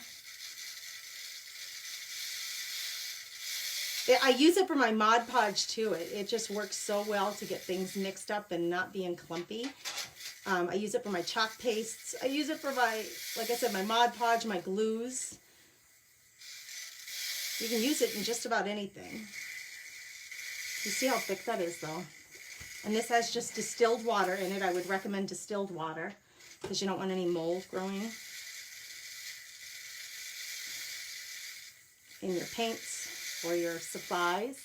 I use it for my Mod Podge too. It just works so well to get things mixed up and not being clumpy. I use it for my chalk pastes. I use it for my, like I said, my Mod Podge, my glues. You can use it in just about anything. You see how thick that is though? And this has just distilled water in it. I would recommend distilled water because you don't want any mold growing in your paints or your supplies.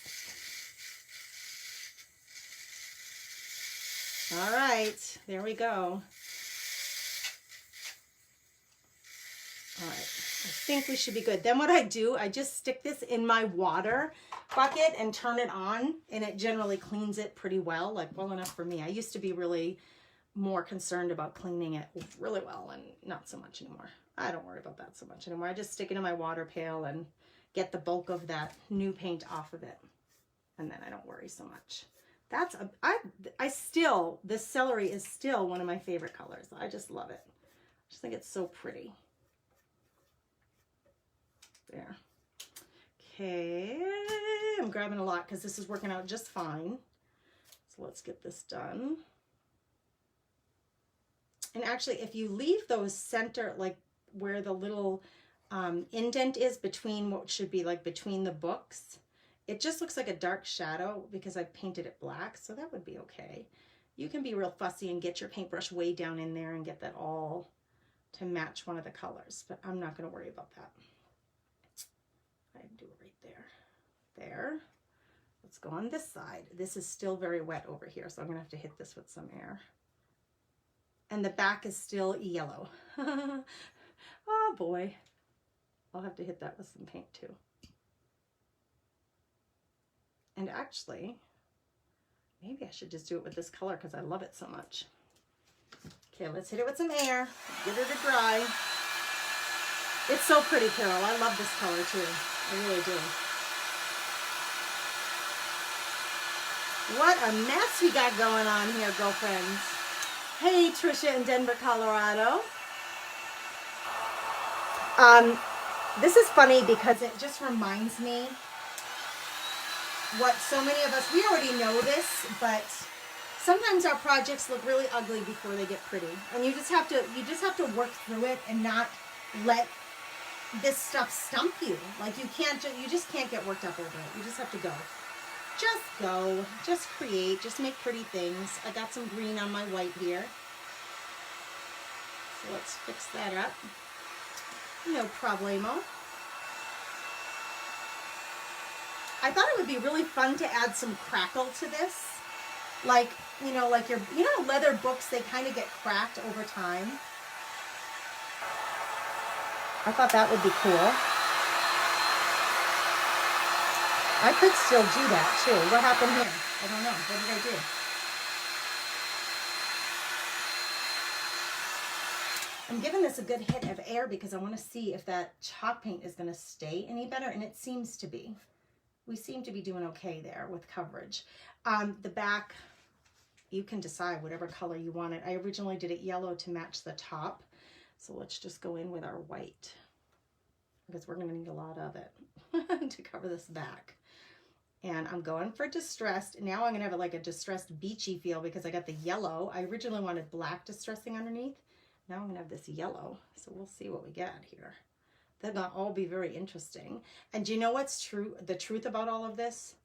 All right, there we go. All right, I think we should be good. Then what I do, I just stick this in my water bucket and turn it on, and it generally cleans it pretty well, like well enough for me. I used to be really more concerned about cleaning it really well, and not so much anymore. I don't worry about that so much anymore. I just stick it in my water pail and get the bulk of that new paint off of it, and then I don't worry so much. That's this celery is still one of my favorite colors. I just love it. I just think it's so pretty. There. Okay, I'm grabbing a lot because this is working out just fine. So let's get this done. And actually, if you leave those center, like where the little indent is between what should be like between the books, it just looks like a dark shadow because I painted it black, so that would be okay. You can be real fussy and get your paintbrush way down in there and get that all to match one of the colors, but I'm not going to worry about that. I do it right there. There. Let's go on this side. This is still very wet over here, so I'm going to have to hit this with some air. And the back is still yellow. Oh boy. I'll have to hit that with some paint too. And actually, maybe I should just do it with this color because I love it so much. Okay, let's hit it with some air. Get her to dry. It's so pretty, Carol. I love this color too. I really do. What a mess we got going on here, girlfriends. Hey, Trisha in Denver, Colorado. This is funny because it just reminds me what so many of us, we already know this, but sometimes our projects look really ugly before they get pretty. And you just have to work through it and not let this stuff stump you. Like you just can't get worked up over it. You just have to go. Just go. Just create. Just make pretty things. I got some green on my white here. So let's fix that up. No problemo. I thought it would be really fun to add some crackle to this. Like, like leather books, they kind of get cracked over time. I thought that would be cool. I could still do that too. What happened here? I don't know. What did I do? I'm giving this a good hit of air because I want to see if that chalk paint is going to stay any better, and it seems to be. We seem to be doing okay there with coverage. The back, you can decide whatever color you want it. I originally did it yellow to match the top. So let's just go in with our white because we're going to need a lot of it to cover this back. And I'm going for distressed. Now I'm going to have like a distressed beachy feel because I got the yellow. I originally wanted black distressing underneath. Now I'm going to have this yellow. So we'll see what we get here. They're going to all be very interesting. And do you know what's true? The truth about all of this?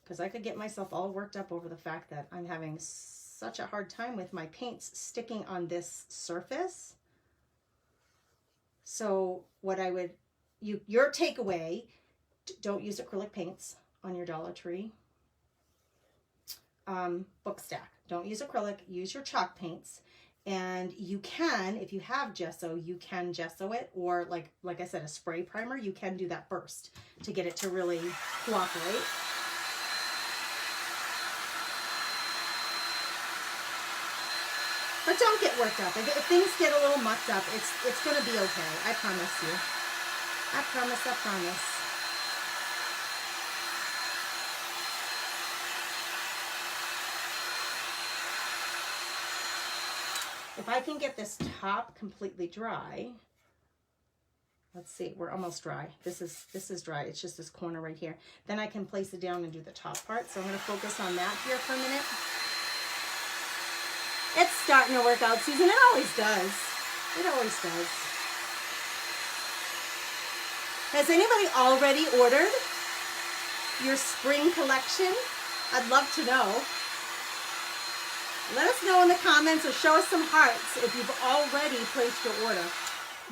Because I could get myself all worked up over the fact that I'm having such a hard time with my paints sticking on this surface. So what I would, your takeaway, don't use acrylic paints on your DollarTree book stack. Don't use acrylic, use your chalk paints. And you can, if you have gesso, you can gesso it, or like I said, a spray primer, you can do that first to get it to really cooperate. But don't get worked up. If things get a little mucked up, it's going to be okay. I promise you. I promise, I promise. If I can get this top completely dry, let's see, we're almost dry. This is dry. It's just this corner right here. Then I can place it down and do the top part. So I'm going to focus on that here for a minute. It's starting to work out, Susan. It always does. It always does. Has anybody already ordered your spring collection? I'd love to know. Let us know in the comments or show us some hearts if you've already placed your order.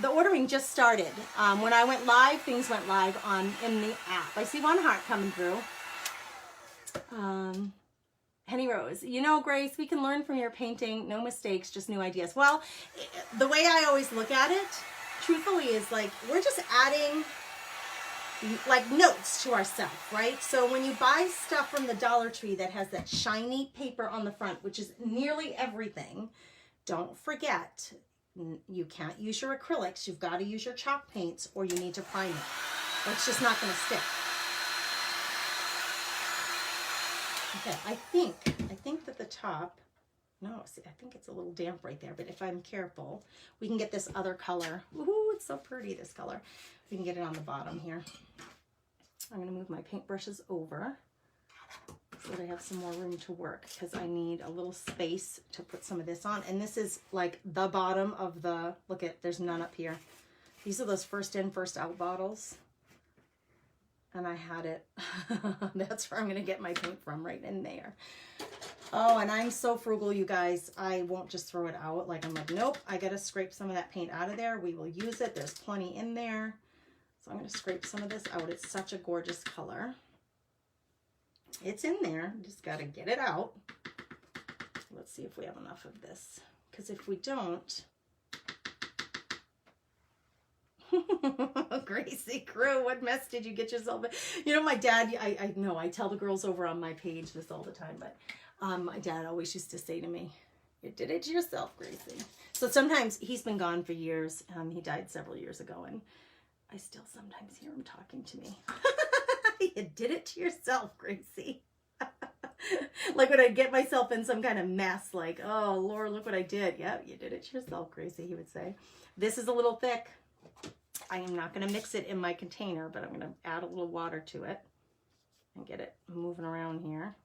The ordering just started. When I went live, things went live in the app. I see one heart coming through. Henny Rose, Grace, we can learn from your painting. No mistakes, just new ideas. Well, the way I always look at it, truthfully, is like we're just adding like notes to ourselves, right? So when you buy stuff from the Dollar Tree that has that shiny paper on the front, which is nearly everything, don't forget, you can't use your acrylics. You've got to use your chalk paints, or you need to prime it. It's just not going to stick. Okay, I think that the top, no, see, I think it's a little damp right there, but if I'm careful, we can get this other color. Ooh, it's so pretty, this color. We can get it on the bottom here. I'm going to move my paintbrushes over so that I have some more room to work, because I need a little space to put some of this on. And this is like the bottom of the, look at, there's none up here. These are those first in, first out bottles. And I had it. That's where I'm going to get my paint from, right in there. Oh, and I'm so frugal, you guys. I won't just throw it out. Like, I'm like, nope, I got to scrape some of that paint out of there. We will use it. There's plenty in there. So I'm going to scrape some of this out. It's such a gorgeous color. It's in there. Just got to get it out. Let's see if we have enough of this. Because if we don't... Gracie Crew, what mess did you get yourself in? My dad, I know, I tell the girls over on my page this all the time, but my dad always used to say to me, you did it to yourself, Gracie. So sometimes, he's been gone for years. He died several years ago, and I still sometimes hear him talking to me. You did it to yourself, Gracie. Like when I get myself in some kind of mess, like, oh, Lord, look what I did. Yeah, you did it to yourself, Gracie, he would say. This is a little thick. I am not going to mix it in my container, but I'm going to add a little water to it and get it moving around here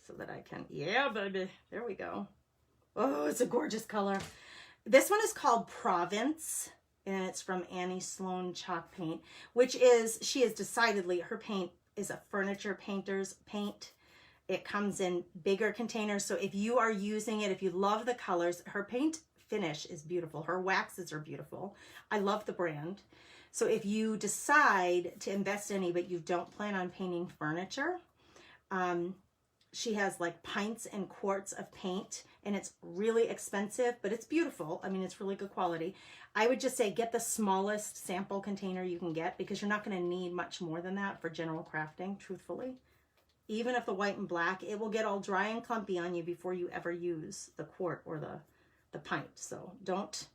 so that I can, yeah, baby, there we go. Oh, it's a gorgeous color. This one is called Province, and it's from Sloane chalk paint, which is, she is decidedly, her paint is a furniture painter's paint. It comes in bigger containers. So if you are using it, if you love the colors, her paint finish is beautiful. Her waxes are beautiful. I love the brand. So if you decide to invest in any, but you don't plan on painting furniture, she has like pints and quarts of paint, and it's really expensive, but it's beautiful. I mean, it's really good quality. I would just say get the smallest sample container you can get, because you're not going to need much more than that for general crafting, truthfully. Even if the white and black, it will get all dry and clumpy on you before you ever use the quart or the pint. So don't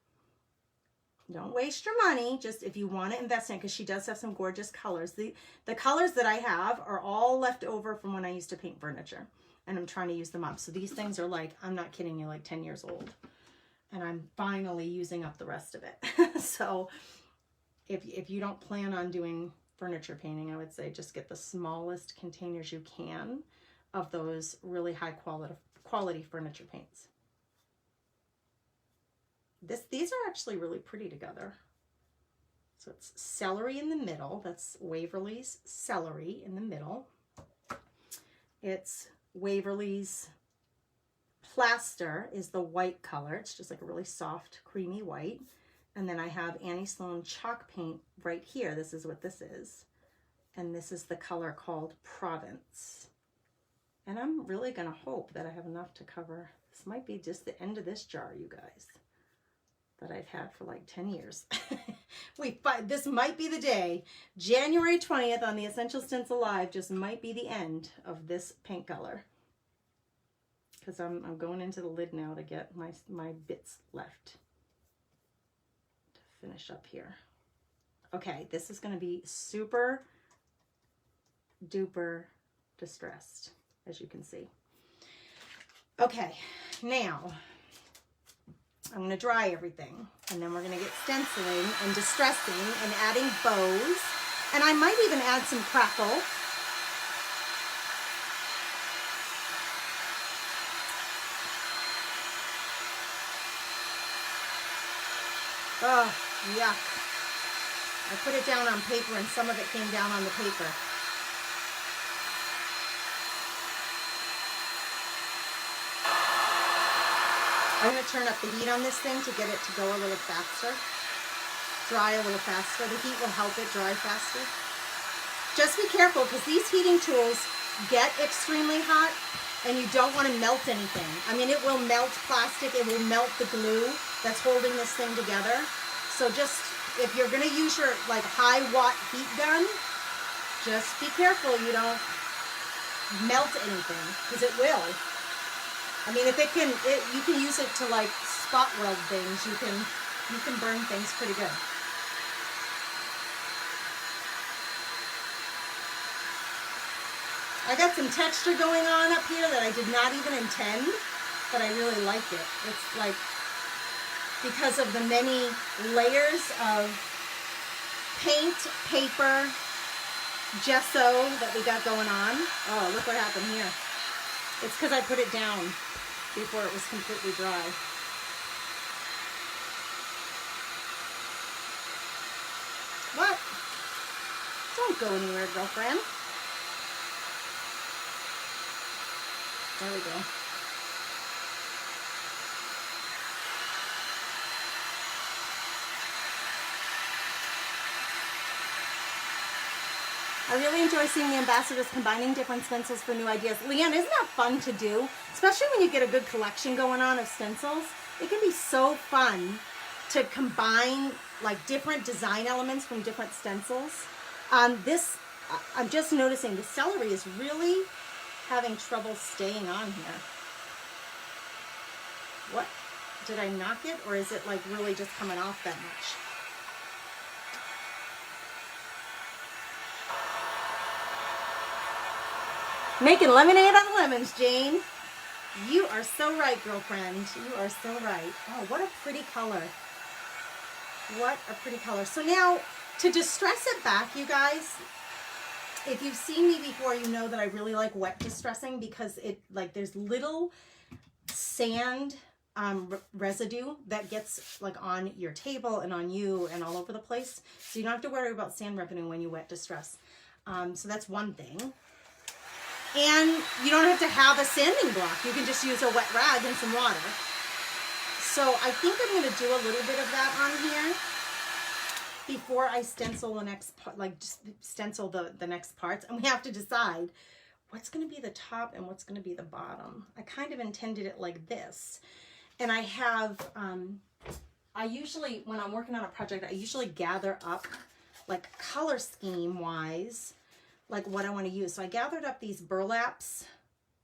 waste your money. Just if you want to invest in it, because she does have some gorgeous colors. The colors that I have are all left over from when I used to paint furniture, and I'm trying to use them up. So these things are like, I'm not kidding you, like 10 years old, and I'm finally using up the rest of it. So if you don't plan on doing furniture painting, I would say just get the smallest containers you can of those really high quality furniture paints. These are actually really pretty together. So it's celery in the middle. That's Waverly's celery in the middle. It's Waverly's plaster is the white color. It's just like a really soft, creamy white. And then I have Sloane chalk paint right here. This is what this is. And this is the color called Province. And I'm really going to hope that I have enough to cover. This might be just the end of this jar, you guys, that I've had for like 10 years. This might be the day. January 20th on the Essential Stencil Live just might be the end of this paint color. Because I'm going into the lid now to get my bits left to finish up here. Okay, this is going to be super duper distressed, as you can see. Okay, now I'm going to dry everything, and then we're going to get stenciling and distressing and adding bows, and I might even add some crackle. Oh, yuck. I put it down on paper, and some of it came down on the paper. I'm going to turn up the heat on this thing to get it to go a little faster, dry a little faster. The heat will help it dry faster. Just be careful, because these heating tools get extremely hot, and you don't want to melt anything. I mean, it will melt plastic. It will melt the glue that's holding this thing together. So just, if you're going to use your like high watt heat gun, just be careful you don't melt anything, because it will. I mean, if you can use it to like spot weld things. You can burn things pretty good. I got some texture going on up here that I did not even intend, but I really like it. It's like, because of the many layers of paint, paper, gesso that we got going on. Oh, look what happened here. It's because I put it down before it was completely dry. What? Don't go anywhere, girlfriend. There we go. I really enjoy seeing the ambassadors combining different stencils for new ideas. Leanne, isn't that fun to do? Especially when you get a good collection going on of stencils. It can be so fun to combine like different design elements from different stencils. I'm just noticing the celery is really having trouble staying on here. What? Did I knock it, or is it like really just coming off that much? Making lemonade out of lemons, Jane. You are so right, girlfriend. You are so right. Oh, what a pretty color. What a pretty color. So now to distress it back, you guys, if you've seen me before, you know that I really like wet distressing because it like there's little sand residue that gets like on your table and on you and all over the place. So you don't have to worry about sand residue when you wet distress. So that's one thing. And you don't have to have a sanding block. You can just use a wet rag and some water. So I think I'm going to do a little bit of that on here before I stencil the next part, like just stencil the next parts. And we have to decide what's going to be the top and what's going to be the bottom. I kind of intended it like this. And I have, I usually, when I'm working on a project, I usually gather up like color scheme wise, like what I want to use. So I gathered up these burlaps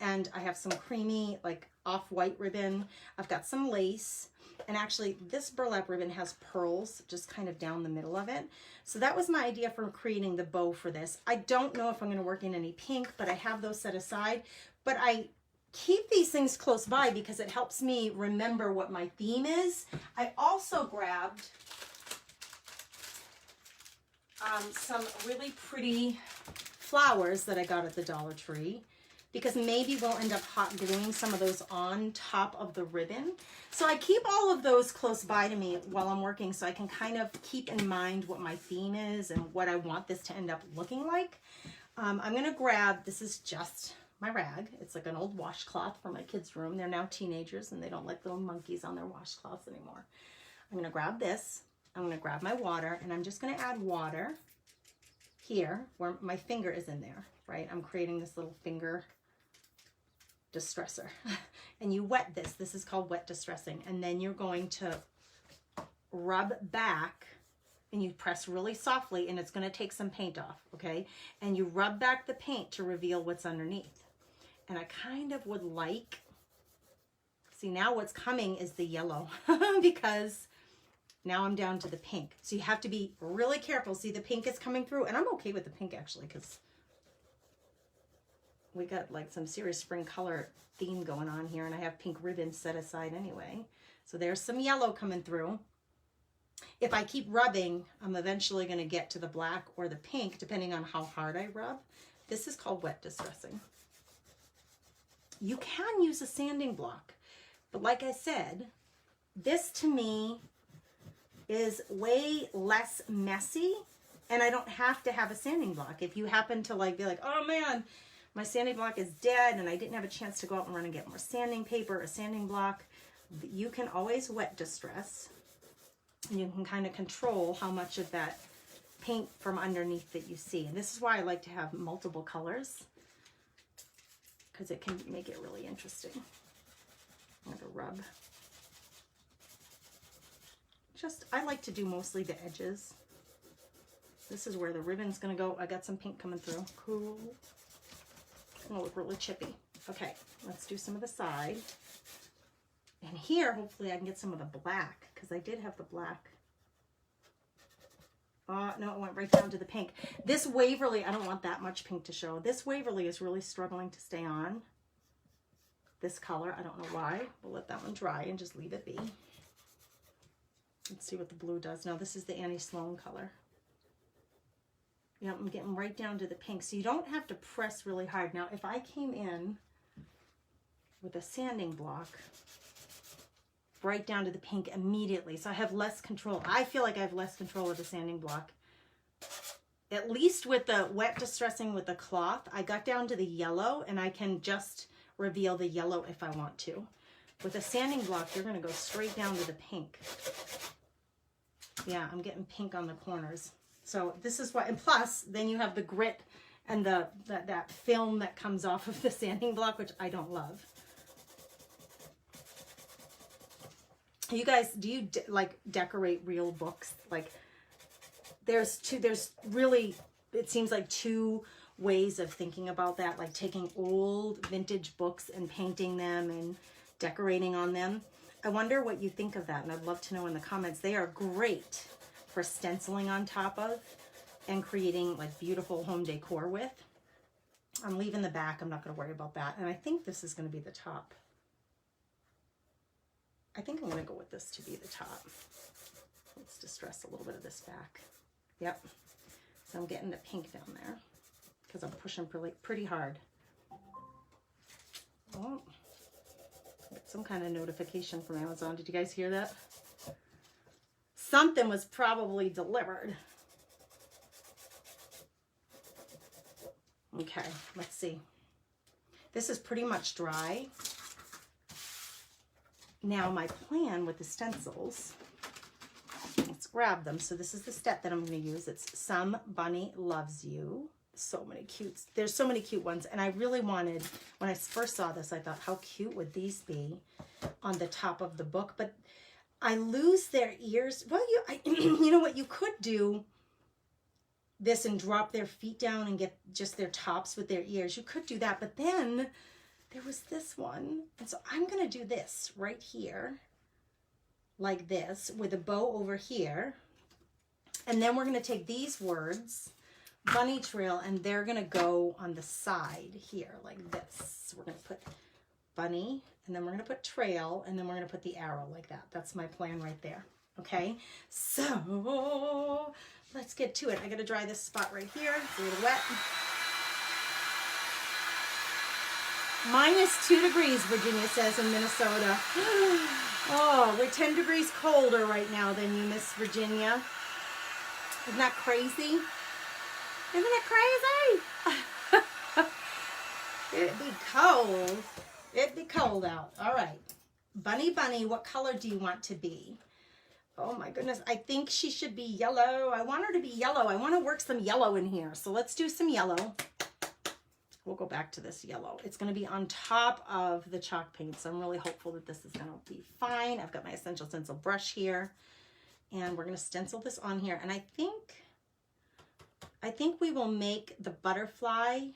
and I have some creamy, like off-white ribbon. I've got some lace. And actually this burlap ribbon has pearls just kind of down the middle of it. So that was my idea for creating the bow for this. I don't know if I'm going to work in any pink, but I have those set aside. But I keep these things close by because it helps me remember what my theme is. I also grabbed some really pretty flowers that I got at the Dollar Tree, because maybe we'll end up hot gluing some of those on top of the ribbon. So I keep all of those close by to me while I'm working so I can kind of keep in mind what my theme is and what I want this to end up looking like. I'm gonna grab, this is just my rag. It's like an old washcloth from my kids' room. They're now teenagers and they don't like little monkeys on their washcloths anymore. I'm gonna grab this, I'm gonna grab my water, and I'm just gonna add water here where my finger is in there, right? I'm creating this little finger distressor. And you wet this. This is called wet distressing. And then you're going to rub back, and you press really softly, and it's going to take some paint off, okay? And you rub back the paint to reveal what's underneath. And I kind of would like, see now what's coming is the yellow because now I'm down to the pink. So you have to be really careful. See, the pink is coming through, and I'm okay with the pink actually because we got like some serious spring color theme going on here, and I have pink ribbons set aside anyway. So there's some yellow coming through. If I keep rubbing, I'm eventually going to get to the black or the pink, depending on how hard I rub. This is called wet distressing. You can use a sanding block, but like I said, this to me is way less messy, and I don't have to have a sanding block. If you happen to like be like, oh man, my sanding block is dead and I didn't have a chance to go out and run and get more sanding paper, a sanding block, you can always wet distress. And you can kind of control how much of that paint from underneath that you see. And this is why I like to have multiple colors, because it can make it really interesting. I'm going to rub. I like to do mostly the edges. This is where the ribbon's going to go. I got some pink coming through. Cool. It's going to look really chippy. Okay, let's do some of the side. And here, hopefully I can get some of the black, because I did have the black. Oh, no, it went right down to the pink. This Waverly, I don't want that much pink to show. This Waverly is really struggling to stay on. This color, I don't know why. We'll let that one dry and just leave it be. Let's see what the blue does. Now, this is the Sloane color. Yeah, I'm getting right down to the pink. So you don't have to press really hard. Now, if I came in with a sanding block, right down to the pink immediately, so I have less control. I feel like I have less control of the sanding block. At least with the wet distressing with the cloth, I got down to the yellow, and I can just reveal the yellow if I want to. With a sanding block, you're going to go straight down to the pink. Yeah, I'm getting pink on the corners. So this is why, and plus, then you have the grit and that film that comes off of the sanding block, which I don't love. You guys, do you like decorate real books? Like there's really, it seems like two ways of thinking about that, like taking old vintage books and painting them and decorating on them. I wonder what you think of that, and I'd love to know in the comments. They are great for stenciling on top of and creating like beautiful home decor with. I'm leaving the back, I'm not going to worry about that. And I think this is going to be the top. I think I'm going to go with this to be the top. Let's distress a little bit of this back. Yep. So I'm getting the pink down there because I'm pushing pretty hard. Oh, got some kind of notification from Amazon. Did you guys hear that? Something was probably delivered. Okay, let's see. This is pretty much dry. Now my plan with the stencils, let's grab them. So this is the step that I'm going to use. It's Some Bunny Loves You. So many cute, there's so many cute ones. And I really wanted, when I first saw this, I thought, how cute would these be on the top of the book? But I lose their ears. Well, you know what, you could do this and drop their feet down and get just their tops with their ears. You could do that, but then there was this one. And so I'm going to do this right here, like this, with a bow over here. And then we're going to take these words, bunny trail, and they're going to go on the side here, like this. We're going to put bunny, and then we're going to put trail, and then we're going to put the arrow like that. That's my plan right there. Okay, so let's get to it. I got to dry this spot right here. It's a little wet. -2 degrees, Virginia says in Minnesota. Oh, we're 10 degrees colder right now than you, Miss Virginia. Isn't that crazy? Isn't it crazy? It'd be cold. It'd be cold out. All right. Bunny, bunny, what color do you want to be? Oh my goodness. I think she should be yellow. I want her to be yellow. I want to work some yellow in here. So let's do some yellow. We'll go back to this yellow. It's going to be on top of the chalk paint. So I'm really hopeful that this is going to be fine. I've got my Essential Stencil brush here. And we're going to stencil this on here. And I think we will make the butterfly.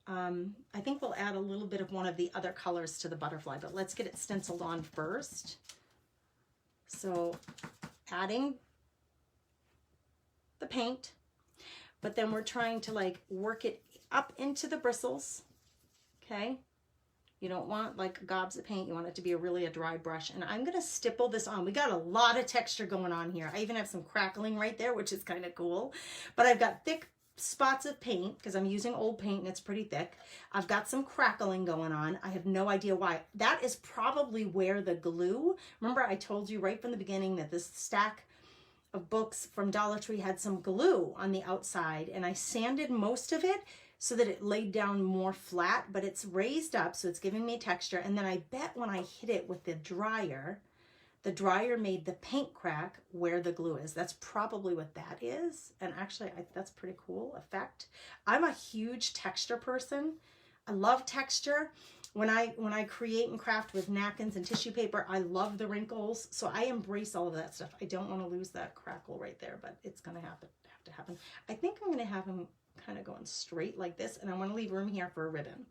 I think we'll add a little bit of one of the other colors to the butterfly, but let's get it stenciled on first. So adding the paint, but then we're trying to like work it up into the bristles. Okay. You don't want like gobs of paint. You want it to be a dry brush. And I'm going to stipple this on. We got a lot of texture going on here. I even have some crackling right there, which is kind of cool, but I've got thick spots of paint because I'm using old paint and it's pretty thick. I've got some crackling going on. I have no idea why. That is probably where the glue, remember I told you right from the beginning that this stack of books from Dollar Tree had some glue on the outside, and I sanded most of it so that it laid down more flat, but it's raised up, so it's giving me texture. And then I bet when I hit it with the dryer made the paint crack where the glue is. That's probably what that is. And actually, that's a pretty cool effect. I'm a huge texture person. I love texture. When I create and craft with napkins and tissue paper, I love the wrinkles. So I embrace all of that stuff. I don't want to lose that crackle right there, but it's going to have to happen. I think I'm going to have them kind of going straight like this, and I want to leave room here for a ribbon.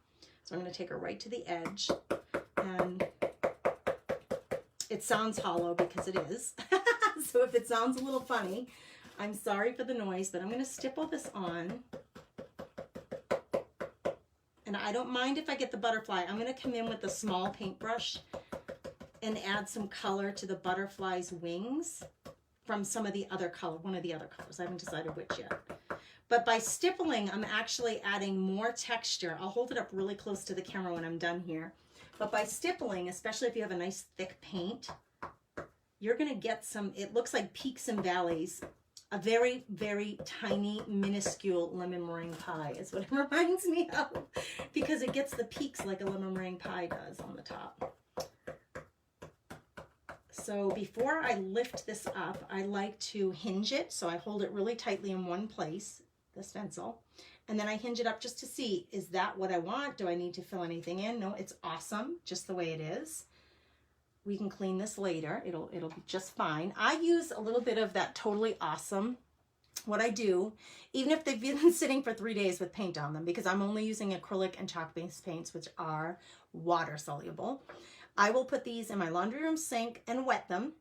So I'm going to take her right to the edge, and it sounds hollow because it is. So if it sounds a little funny, I'm sorry for the noise, but I'm going to stipple this on. And I don't mind if I get the butterfly. I'm going to come in with a small paintbrush and add some color to the butterfly's wings from some of the other color, one of the other colors. I haven't decided which yet. But by stippling, I'm actually adding more texture. I'll hold it up really close to the camera when I'm done here. But by stippling, especially if you have a nice thick paint, you're going to get some, it looks like peaks and valleys. A very, very tiny, minuscule lemon meringue pie is what it reminds me of, because it gets the peaks like a lemon meringue pie does on the top. So before I lift this up, I like to hinge it. So I hold it really tightly in one place, the stencil, and then I hinge it up just to see, is that what I want? Do I need to fill anything in? No, it's awesome just the way it is. We can clean this later. It'll be just fine. I use a little bit of that Totally Awesome. What I do, even if they've been sitting for 3 days with paint on them, because I'm only using acrylic and chalk-based paints, which are water soluble, I will put these in my laundry room sink and wet them.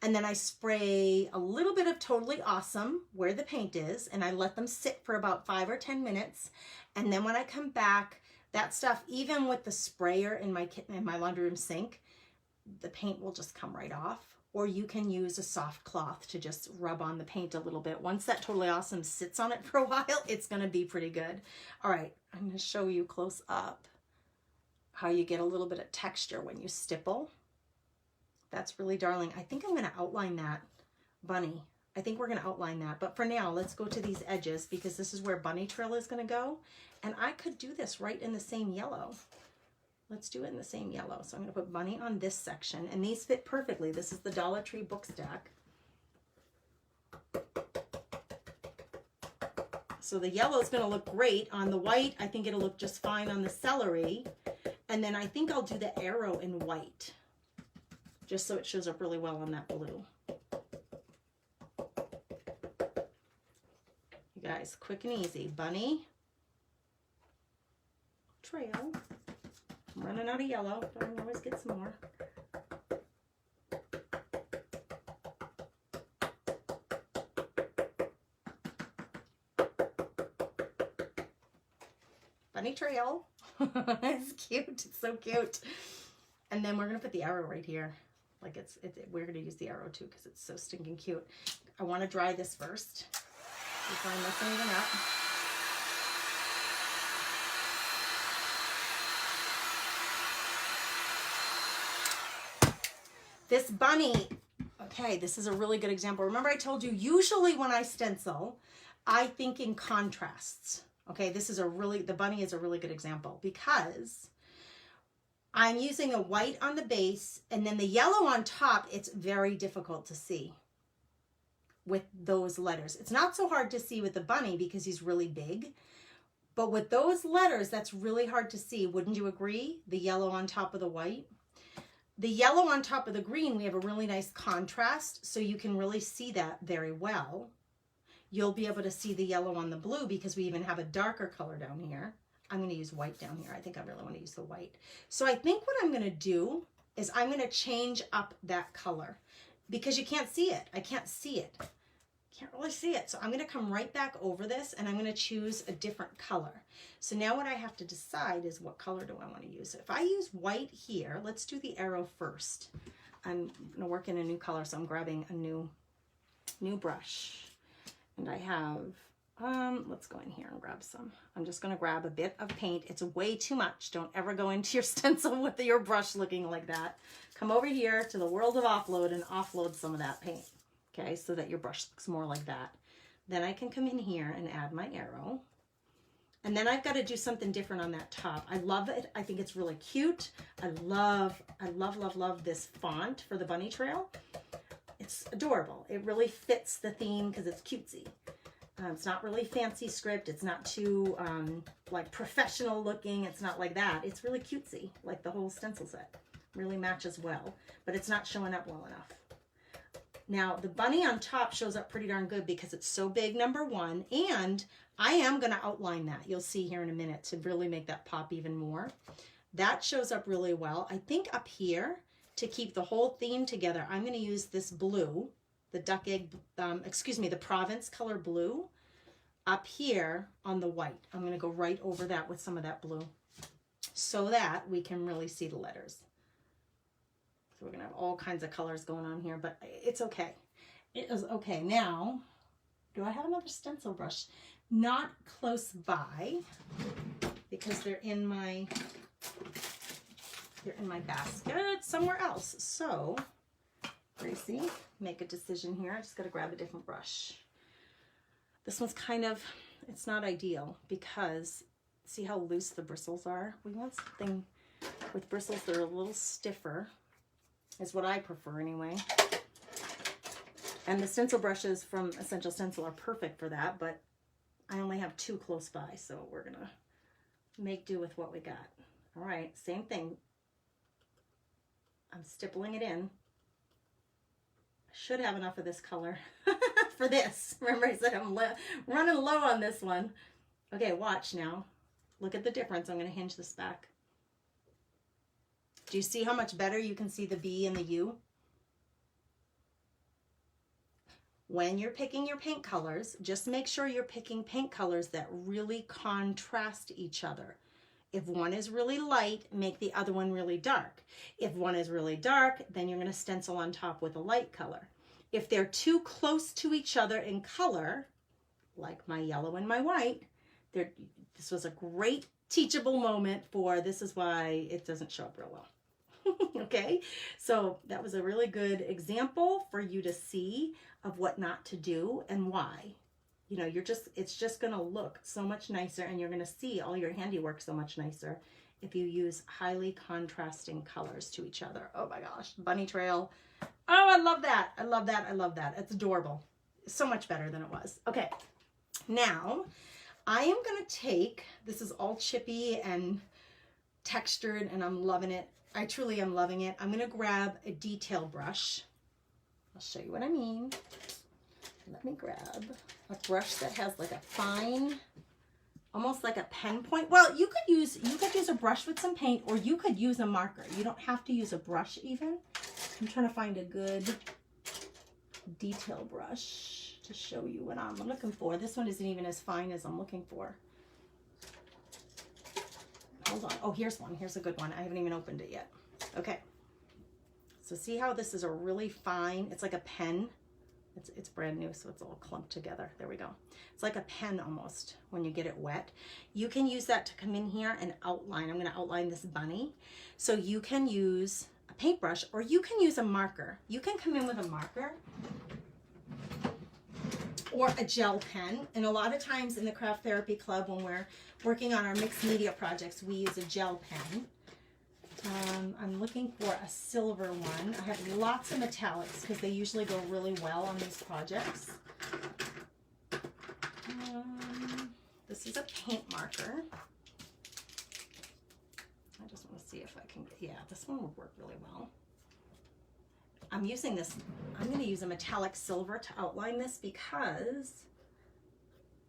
And then I spray a little bit of Totally Awesome where the paint is, and I let them sit for about 5 or 10 minutes. And then when I come back, that stuff, even with the sprayer in my laundry room sink, the paint will just come right off. or you can use a soft cloth to just rub on the paint a little bit. Once that Totally Awesome sits on it for a while, it's gonna be pretty good. All right, I'm gonna show you close up how you get a little bit of texture when you stipple. That's really darling. I think I'm gonna outline that bunny. I think we're gonna outline that, but for now, let's go to these edges because this is where bunny trail is gonna go. And I could do this right in the same yellow. Let's do it in the same yellow. So I'm gonna put bunny on this section, and these fit perfectly. This is the DollarTree Book Stack. So the yellow is gonna look great on the white. I think it'll look just fine on the celery. And then I think I'll do the arrow in white, just so it shows up really well on that blue. You guys, quick and easy. Bunny, trail. I'm running out of yellow, but I can always get some more. Bunny trail. It's cute. It's so cute. And then we're gonna put the arrow right here. Like we're gonna use the arrow too because it's so stinking cute. I want to dry this first before I mess anything up. This bunny, okay, this is a really good example. Remember I told you, usually when I stencil, I think in contrasts. Okay, the bunny is a really good example because I'm using a white on the base and then the yellow on top, it's very difficult to see with those letters. It's not so hard to see with the bunny because he's really big, but with those letters, that's really hard to see. Wouldn't you agree? The yellow on top of the white. The yellow on top of the green, we have a really nice contrast, so you can really see that very well. You'll be able to see the yellow on the blue because we even have a darker color down here. I'm going to use white down here. I think I really want to use the white. So I think what I'm going to do is I'm going to change up that color because you can't see it. I can't see it. Can't really see it. So I'm going to come right back over this and I'm going to choose a different color. So now what I have to decide is what color do I want to use. If I use white here, let's do the arrow first. I'm going to work in a new color, so I'm grabbing a new brush. And I have, let's go in here and grab some. I'm just going to grab a bit of paint. It's way too much. Don't ever go into your stencil with your brush looking like that. Come over here to the world of offload and offload some of that paint. Okay, so that your brush looks more like that. Then I can come in here and add my arrow. And then I've got to do something different on that top. I love it. I think it's really cute. I love this font for the bunny trail. It's adorable. It really fits the theme because it's cutesy. It's not really fancy script. It's not too like professional looking. It's not like that. It's really cutesy, like the whole stencil set. Really matches well, but it's not showing up well enough. Now, the bunny on top shows up pretty darn good because it's so big, number one, and I am going to outline that. You'll see here in a minute to really make that pop even more. That shows up really well. I think up here, to keep the whole theme together, I'm going to use this blue, the duck egg, the Provence color blue, up here on the white. I'm going to go right over that with some of that blue so that we can really see the letters. So we're going to have all kinds of colors going on here, but it's okay. It is okay. Now, do I have another stencil brush? Not close by because they're in my basket somewhere else. So, Gracie, make a decision here. I just got to grab a different brush. This one's kind of, it's not ideal because see how loose the bristles are? We want something with bristles that are a little stiffer. Is what I prefer anyway. And the stencil brushes from Essential Stencil are perfect for that, but I only have two close by, so we're gonna make do with what we got. All right, same thing. I'm stippling it in. I should have enough of this color for this. Remember I said I'm running low on this one. Okay, watch now. Look at the difference. I'm gonna hinge this back. Do you see how much better you can see the B and the U? When you're picking your paint colors, just make sure you're picking paint colors that really contrast each other. If one is really light, make the other one really dark. If one is really dark, then you're going to stencil on top with a light color. If they're too close to each other in color, like my yellow and my white, this was a great teachable moment for this is why it doesn't show up real well. Okay, so that was a really good example for you to see of what not to do and why. You know, it's just going to look so much nicer, and you're going to see all your handiwork so much nicer if you use highly contrasting colors to each other. Oh my gosh, bunny trail. Oh, I love that. I love that. I love that. It's adorable. So much better than it was. Okay, now I am going to take, this is all chippy and textured, and I'm loving it. I truly am loving it. I'm going to grab a detail brush. I'll show you what I mean. Let me grab a brush that has like a fine, almost like a pen point. Well, you could use a brush with some paint, or you could use a marker. You don't have to use a brush even. I'm trying to find a good detail brush to show you what I'm looking for. This one isn't even as fine as I'm looking for. Hold on. Oh, here's one. Here's a good one. I haven't even opened it yet. Okay. So see how this is a really fine, it's like a pen. It's brand new, so it's all clumped together. There we go. It's like a pen almost when you get it wet. You can use that to come in here and outline. I'm going to outline this bunny. So you can use a paintbrush, or you can use a marker. You can come in with a marker or a gel pen. And a lot of times in the Craft Therapy Club, when we're working on our mixed media projects, we use a gel pen. I'm looking for a silver one. I have lots of metallics because they usually go really well on these projects. This is a paint marker. I just want to see if I can get, yeah, this one would work really well. I'm using this, I'm going to use a metallic silver to outline this because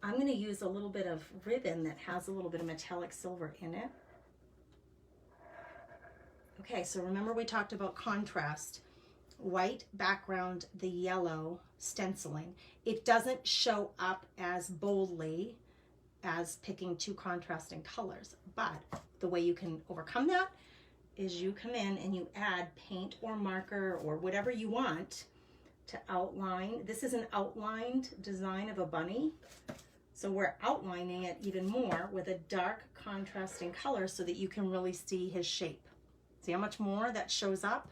I'm going to use a little bit of ribbon that has a little bit of metallic silver in it. Okay, so remember we talked about contrast. White background, the yellow stenciling. It doesn't show up as boldly as picking two contrasting colors, but the way you can overcome that is you come in and you add paint or marker or whatever you want to outline. This is an outlined design of a bunny. So we're outlining it even more with a dark contrasting color so that you can really see his shape. See how much more that shows up?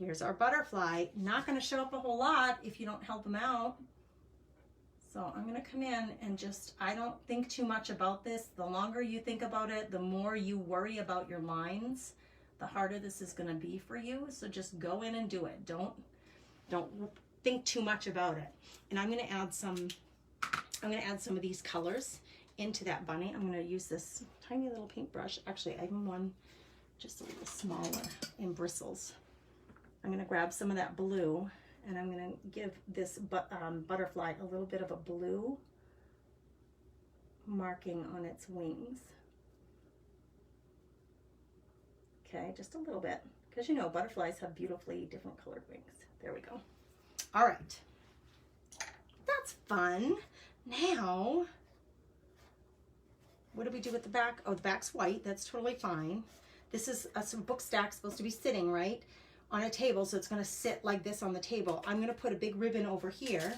Here's our butterfly. Not going to show up a whole lot if you don't help him out. So I'm going to come in and just, I don't think too much about this. The longer you think about it, the more you worry about your lines, the harder this is going to be for you. So just go in and do it. Don't think too much about it. And I'm going to add some of these colors into that bunny. I'm going to use this tiny little paintbrush. Actually, I have one just a little smaller in bristles. I'm going to grab some of that blue, and I'm going to give this butterfly a little bit of a blue marking on its wings. Okay, just a little bit, because you know butterflies have beautifully different colored wings. There we go. All right, that's fun. Now, what do we do with the back? Oh, the back's white. That's totally fine. This is some book stack supposed to be sitting right on a table, so it's going to sit like this on the table. I'm going to put a big ribbon over here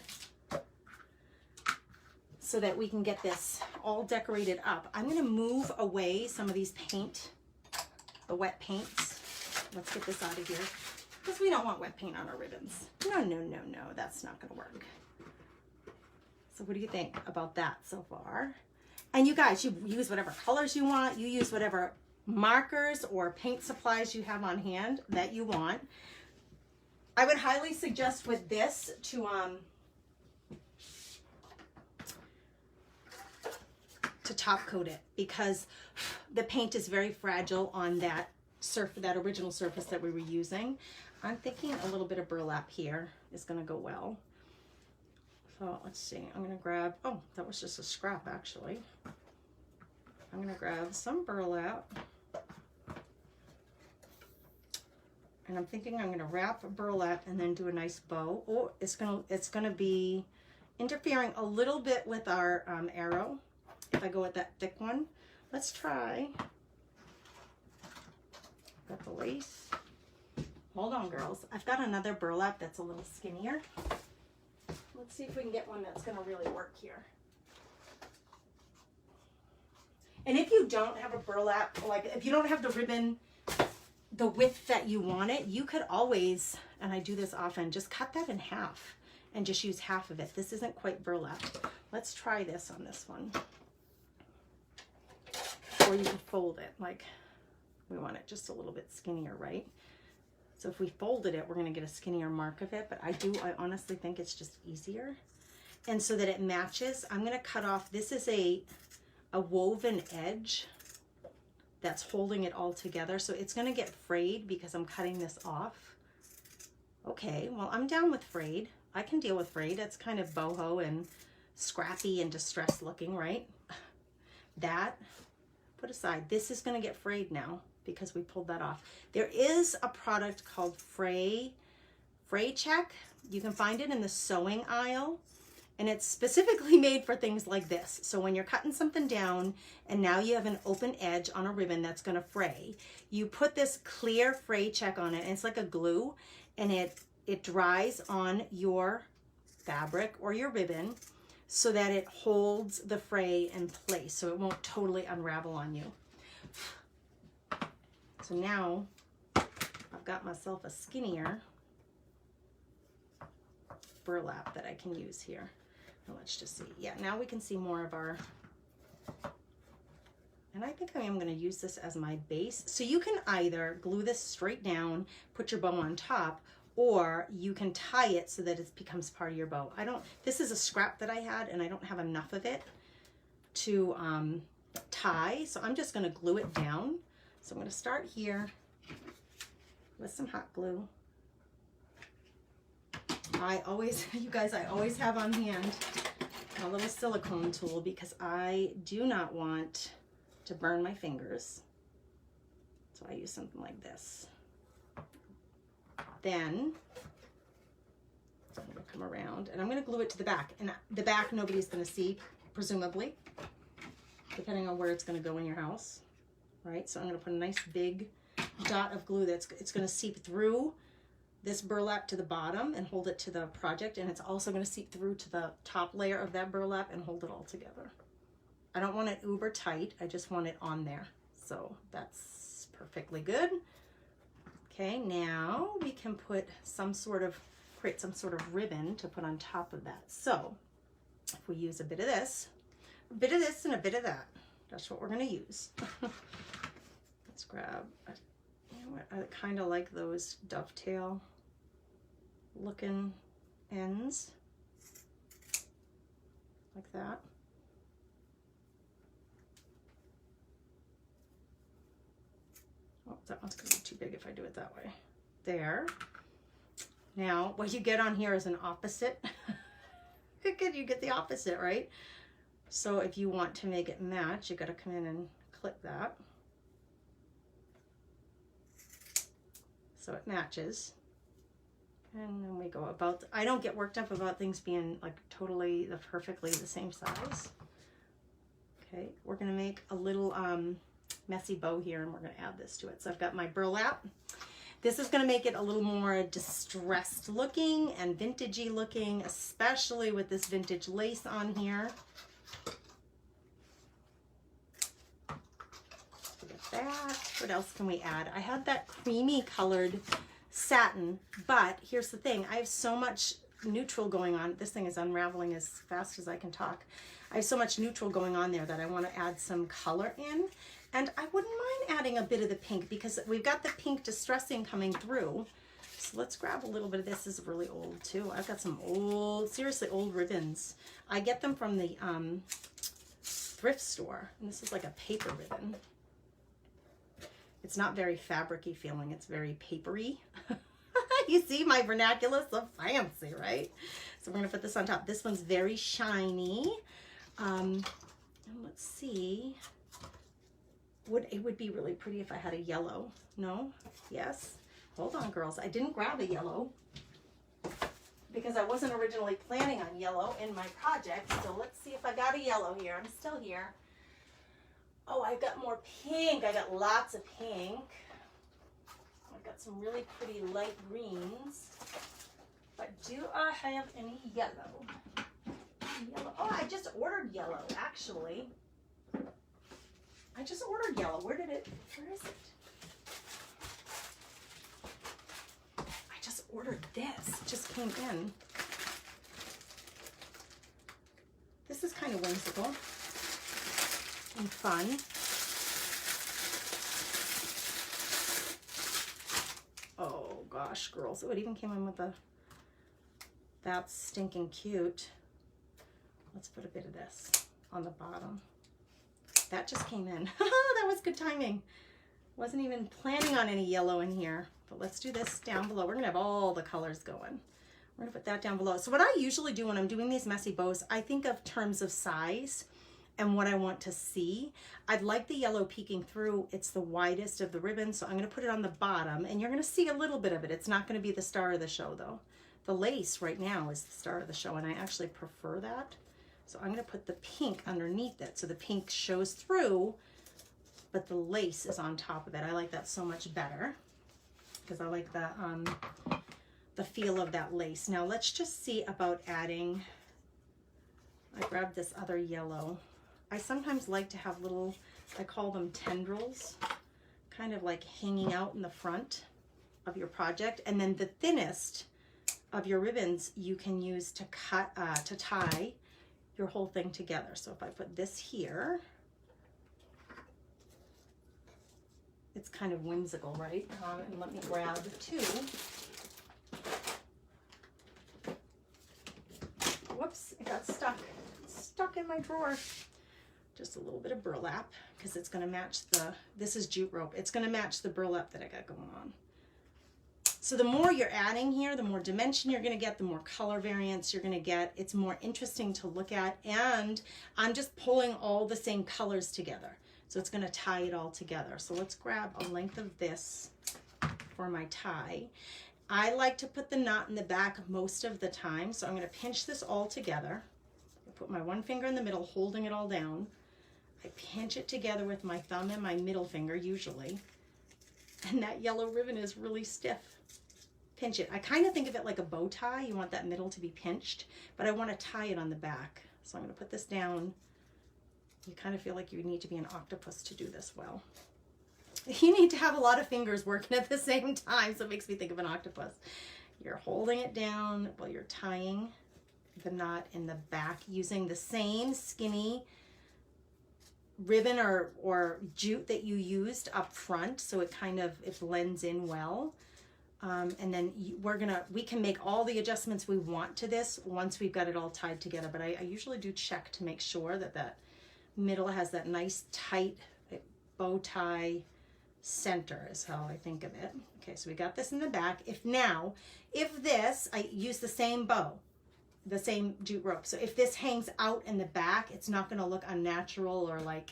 so that we can get this all decorated up. I'm going to move away some of these paint, the wet paints. Let's get this out of here because we don't want wet paint on our ribbons. No, no, no, no, that's not going to work. So what do you think about that so far? And you guys, you use whatever colors you want. You use whatever markers or paint supplies you have on hand that you want. I would highly suggest with this to top coat it, because the paint is very fragile on that original surface that we were using. I'm thinking a little bit of burlap here is going to go well. So let's see, I'm going to grab, oh, that was just a scrap actually. I'm going to grab some burlap. And I'm thinking I'm going to wrap burlap and then do a nice bow. Oh, it's gonna be interfering a little bit with our arrow if I go with that thick one. Let's try Got the lace. Hold on, girls. I've got another burlap that's a little skinnier. Let's see if we can get one that's going to really work here. And if you don't have a burlap, like if you don't have the ribbon the width that you want it, you could always, and I do this often, just cut that in half and just use half of it. This isn't quite burlap. Let's try this on this one. Or you can fold it, like we want it just a little bit skinnier, right? So if we folded it, we're gonna get a skinnier mark of it, but I honestly think it's just easier. And so that it matches, I'm gonna cut off, this is a woven edge that's holding it all together. So it's gonna get frayed because I'm cutting this off. Okay, well, I'm down with frayed. I can deal with frayed. It's kind of boho and scrappy and distressed looking, right? That, put aside. This is gonna get frayed now because we pulled that off. There is a product called Fray Check. You can find it in the sewing aisle. And it's specifically made for things like this. So when you're cutting something down and now you have an open edge on a ribbon that's gonna fray, you put this clear fray check on it, and it's like a glue, and it dries on your fabric or your ribbon so that it holds the fray in place so it won't totally unravel on you. So now I've got myself a skinnier burlap that I can use here. Let's just see. Yeah, now we can see more of our, and I think I am going to use this as my base. So you can either glue this straight down, put your bow on top, or you can tie it so that it becomes part of your bow. This is a scrap that I had and I don't have enough of it to tie. So I'm just going to glue it down. So I'm going to start here with some hot glue. You guys, I always have on hand a little silicone tool because I do not want to burn my fingers. So I use something like this. Then I'm gonna come around and I'm gonna glue it to the back. And the back nobody's gonna see, presumably, depending on where it's gonna go in your house, right? So I'm gonna put a nice big dot of glue it's gonna seep through this burlap to the bottom and hold it to the project, and it's also going to seep through to the top layer of that burlap and hold it all together. I don't want it uber tight, I just want it on there. So that's perfectly good. Okay, now we can put create some sort of ribbon to put on top of that. So if we use a bit of this and a bit of that, that's what we're going to use. Let's grab, you know what, I kind of like those dovetail looking ends like that. Oh, that one's gonna be too big if I do it that way. There. Now, what you get on here is an opposite. You get the opposite, right? So if you want to make it match, you gotta come in and click that. So it matches. And then we go about, I don't get worked up about things being like totally perfectly the same size. Okay, we're gonna make a little messy bow here and we're gonna add this to it. So I've got my burlap. This is gonna make it a little more distressed looking and vintagey looking, especially with this vintage lace on here. Get that. What else can we add? I had that creamy colored satin, but here's the thing, I have so much neutral going on. This thing is unraveling as fast as I can talk. I have so much neutral going on there that I want to add some color in, and I wouldn't mind adding a bit of the pink because we've got the pink distressing coming through. So let's grab a little bit of this. This is really old too. I've got some old, seriously old ribbons. I get them from the thrift store, and this is like a paper ribbon. It's not very fabric-y feeling, it's very papery. You see, my vernacular is so fancy, right? So we're gonna put this on top. This one's very shiny. And let's see. It would be really pretty if I had a yellow. No? Yes? Hold on, girls. I didn't grab a yellow because I wasn't originally planning on yellow in my project. So let's see if I got a yellow here. I'm still here. Oh, I got more pink. I got lots of pink. got some really pretty light greens. But do I have any yellow? Yellow. Oh, I just ordered yellow, actually. I just ordered yellow. Where is it? I just ordered this. It just came in. This is kind of whimsical and fun. Oh gosh, girls. Oh, it even came in with a, that's stinking cute. Let's put a bit of this on the bottom. That just came in. That was good timing. Wasn't even planning on any yellow in here, but let's do this down below. We're gonna have all the colors going. We're gonna put that down below. So what I usually do when I'm doing these messy bows, I think of terms of size and what I want to see. I'd like the yellow peeking through. It's the widest of the ribbon, so I'm gonna put it on the bottom and you're gonna see a little bit of it. It's not gonna be the star of the show though. The lace right now is the star of the show and I actually prefer that. So I'm gonna put the pink underneath it so the pink shows through, but the lace is on top of it. I like that so much better because I like the feel of that lace. Now let's just see about adding, I grabbed this other yellow. I sometimes like to have little, I call them tendrils, kind of like hanging out in the front of your project. And then the thinnest of your ribbons you can use to cut, to tie your whole thing together. So if I put this here, it's kind of whimsical, right? And let me grab two. Whoops, it got stuck in my drawer. Just a little bit of burlap because it's going to match the, this is jute rope. It's going to match the burlap that I got going on. So the more you're adding here, the more dimension you're going to get, the more color variance you're going to get. It's more interesting to look at. And I'm just pulling all the same colors together. So it's going to tie it all together. So let's grab a length of this for my tie. I like to put the knot in the back most of the time. So I'm going to pinch this all together. I put my one finger in the middle, holding it all down. I pinch it together with my thumb and my middle finger usually. And that yellow ribbon is really stiff. Pinch it. I kind of think of it like a bow tie. You want that middle to be pinched, but I want to tie it on the back. So I'm going to put this down. You kind of feel like you need to be an octopus to do this well. You need to have a lot of fingers working at the same time, so it makes me think of an octopus. You're holding it down while you're tying the knot in the back using the same skinny ribbon or jute that you used up front, so it kind of, it blends in well. And then we can make all the adjustments we want to this once we've got it all tied together. But I usually do check to make sure that that middle has that nice tight bow tie center is how I think of it. Okay, so we got this in the back. If this, I use the same bow, the same jute rope. So if this hangs out in the back, it's not gonna look unnatural or like,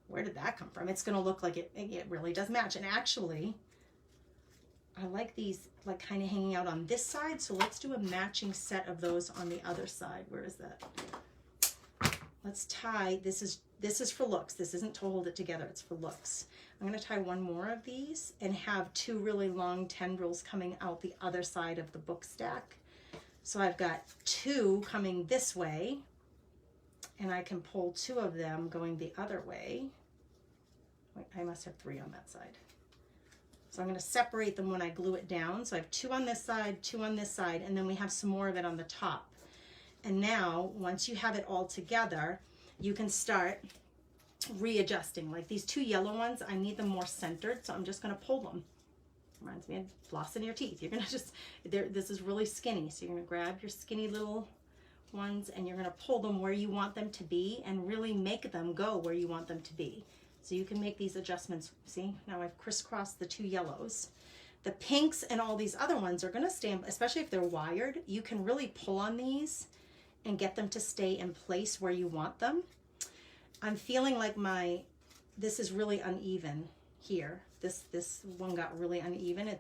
where did that come from? It's gonna look like it really does match. And actually, I like these like kind of hanging out on this side. So let's do a matching set of those on the other side. Where is that? Let's tie, this is for looks. This isn't to hold it together, it's for looks. I'm gonna tie one more of these and have two really long tendrils coming out the other side of the book stack. So I've got two coming this way and I can pull two of them going the other way. Wait, I must have three on that side. So I'm going to separate them when I glue it down. So I have two on this side, two on this side, and then we have some more of it on the top. And now, once you have it all together, you can start readjusting. Like these two yellow ones, I need them more centered, so I'm just going to pull them. Reminds me of flossing your teeth. You're going to just, this is really skinny, so you're going to grab your skinny little ones and you're going to pull them where you want them to be and really make them go where you want them to be. So you can make these adjustments. See, now I've crisscrossed the two yellows. The pinks and all these other ones are going to stay, especially if they're wired. You can really pull on these and get them to stay in place where you want them. I'm feeling like this is really uneven here. This one got really uneven.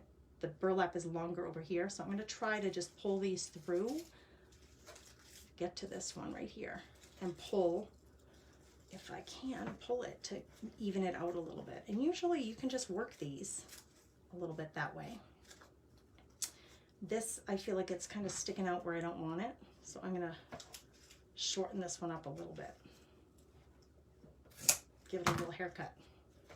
The burlap is longer over here. So I'm going to try to just pull these through, get to this one right here and pull. If I can, pull it to even it out a little bit. And usually you can just work these. a little bit that way. This, I feel like it's kind of sticking out where I don't want it. So I'm gonna shorten this one up a little bit. Give it a little haircut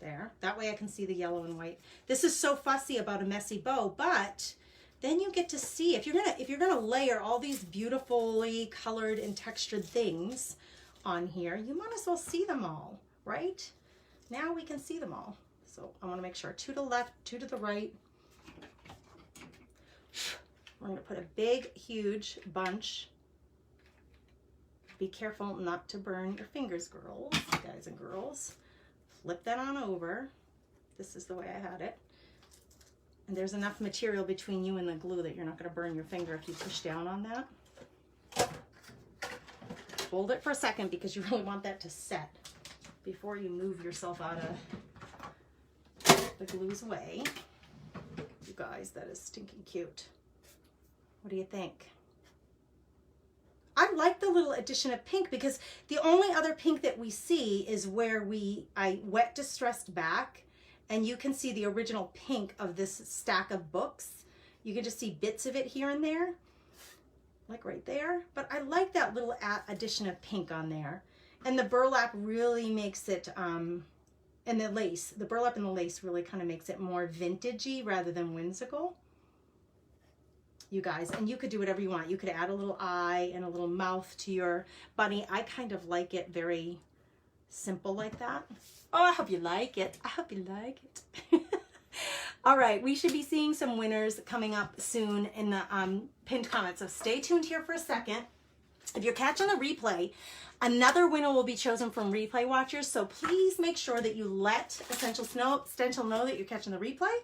there. That way I can see the yellow and white. This is so fussy about a messy bow, but then you get to see, if you're gonna layer all these beautifully colored and textured things on here, you might as well see them all, right? Now we can see them all. So I wanna make sure, 2 to the left, 2 to the right. We're gonna put a big, huge bunch. Be careful not to burn your fingers, girls, guys and girls. Flip that on over. This is the way I had it. And there's enough material between you and the glue that you're not going to burn your finger if you push down on that. Hold it for a second because you really want that to set before you move yourself out of the glue's way. You guys, that is stinking cute. What do you think? I like the little addition of pink because the only other pink that we see is where I wet distressed back, and you can see the original pink of this stack of books. You can just see bits of it here and there, like right there. But I like that little addition of pink on there. And the burlap really makes it, and the lace, the burlap and the lace really kind of makes it more vintagey rather than whimsical. You guys, and you could do whatever you want. You could add a little eye and a little mouth to your bunny. I kind of like it very simple like that. Oh, I hope you like it. I hope you like it. All right, we should be seeing some winners coming up soon in the pinned comments, so stay tuned here for a second. If you're catching the replay, another winner will be chosen from replay watchers, so please make sure that you let Essential Stencil know that you're catching the replay.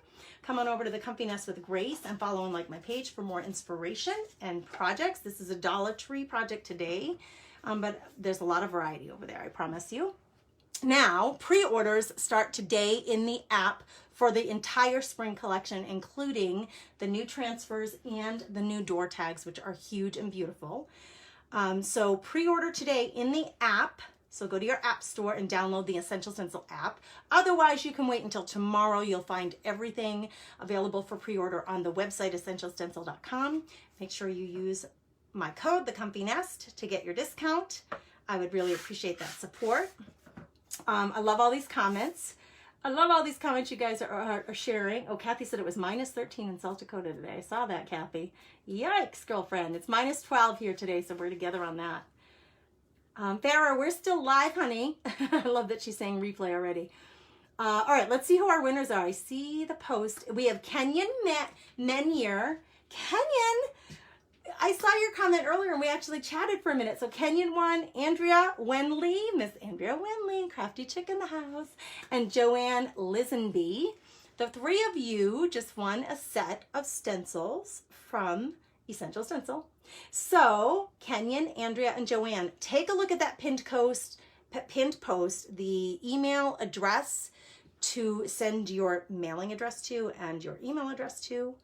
Come on over to the Comfy Nest with Grace and follow and like my page for more inspiration and projects. This is a DollarTree project today, but there's a lot of variety over there, I promise you. Now, pre-orders start today in the app for the entire spring collection, including the new transfers and the new door tags, which are huge and beautiful. So pre-order today in the app. So go to your app store and download the Essential Stencil app. Otherwise, you can wait until tomorrow. You'll find everything available for pre-order on the website, essentialstencil.com. Make sure you use my code, THECOMFYNEST, to get your discount. I would really appreciate that support. I love all these comments. I love all these comments you guys are sharing. Oh, Kathy said it was minus 13 in South Dakota today. I saw that, Kathy. Yikes, girlfriend. It's minus 12 here today, so we're together on that. Farrah, we're still live, honey. I love that she's saying replay already. All right, let's see who our winners are. I see the post. We have Kenyon Menier. Kenyon, I saw your comment earlier and we actually chatted for a minute. So Kenyon won, Andrea Wenley, Miss Andrea Wenley, Crafty Chick in the house, and Joanne Lisenby. The three of you just won a set of stencils from Essential Stencil. So Kenyon, Andrea, and Joanne, take a look at that pinned post. The email address to send your mailing address to and your email address to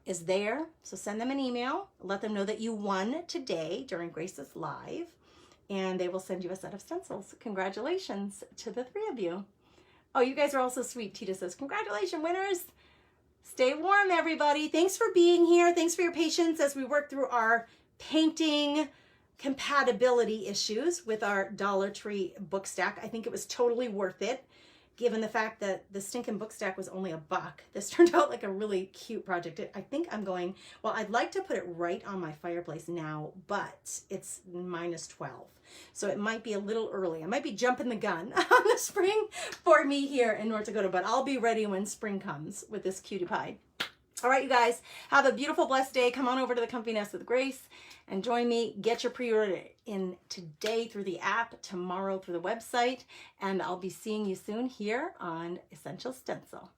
is there. So send them an email. Let them know that you won today during Grace's Live, and they will send you a set of stencils. Congratulations to the three of you. Oh, you guys are all so sweet. Tita says, congratulations, winners. Stay warm, everybody. Thanks for being here. Thanks for your patience as we work through our painting compatibility issues with our DollarTree Book Stack. I think it was totally worth it, given the fact that the stinking book stack was only $1. This turned out like a really cute project. I think I'm going, well, I'd like to put it right on my fireplace now, but it's minus 12. So it might be a little early. I might be jumping the gun on the spring for me here in North Dakota, but I'll be ready when spring comes with this cutie pie. All right, you guys, have a beautiful, blessed day. Come on over to the Comfy Nest with Grace and join me. Get your pre-order in today through the app, tomorrow through the website, and I'll be seeing you soon here on Essential Stencil.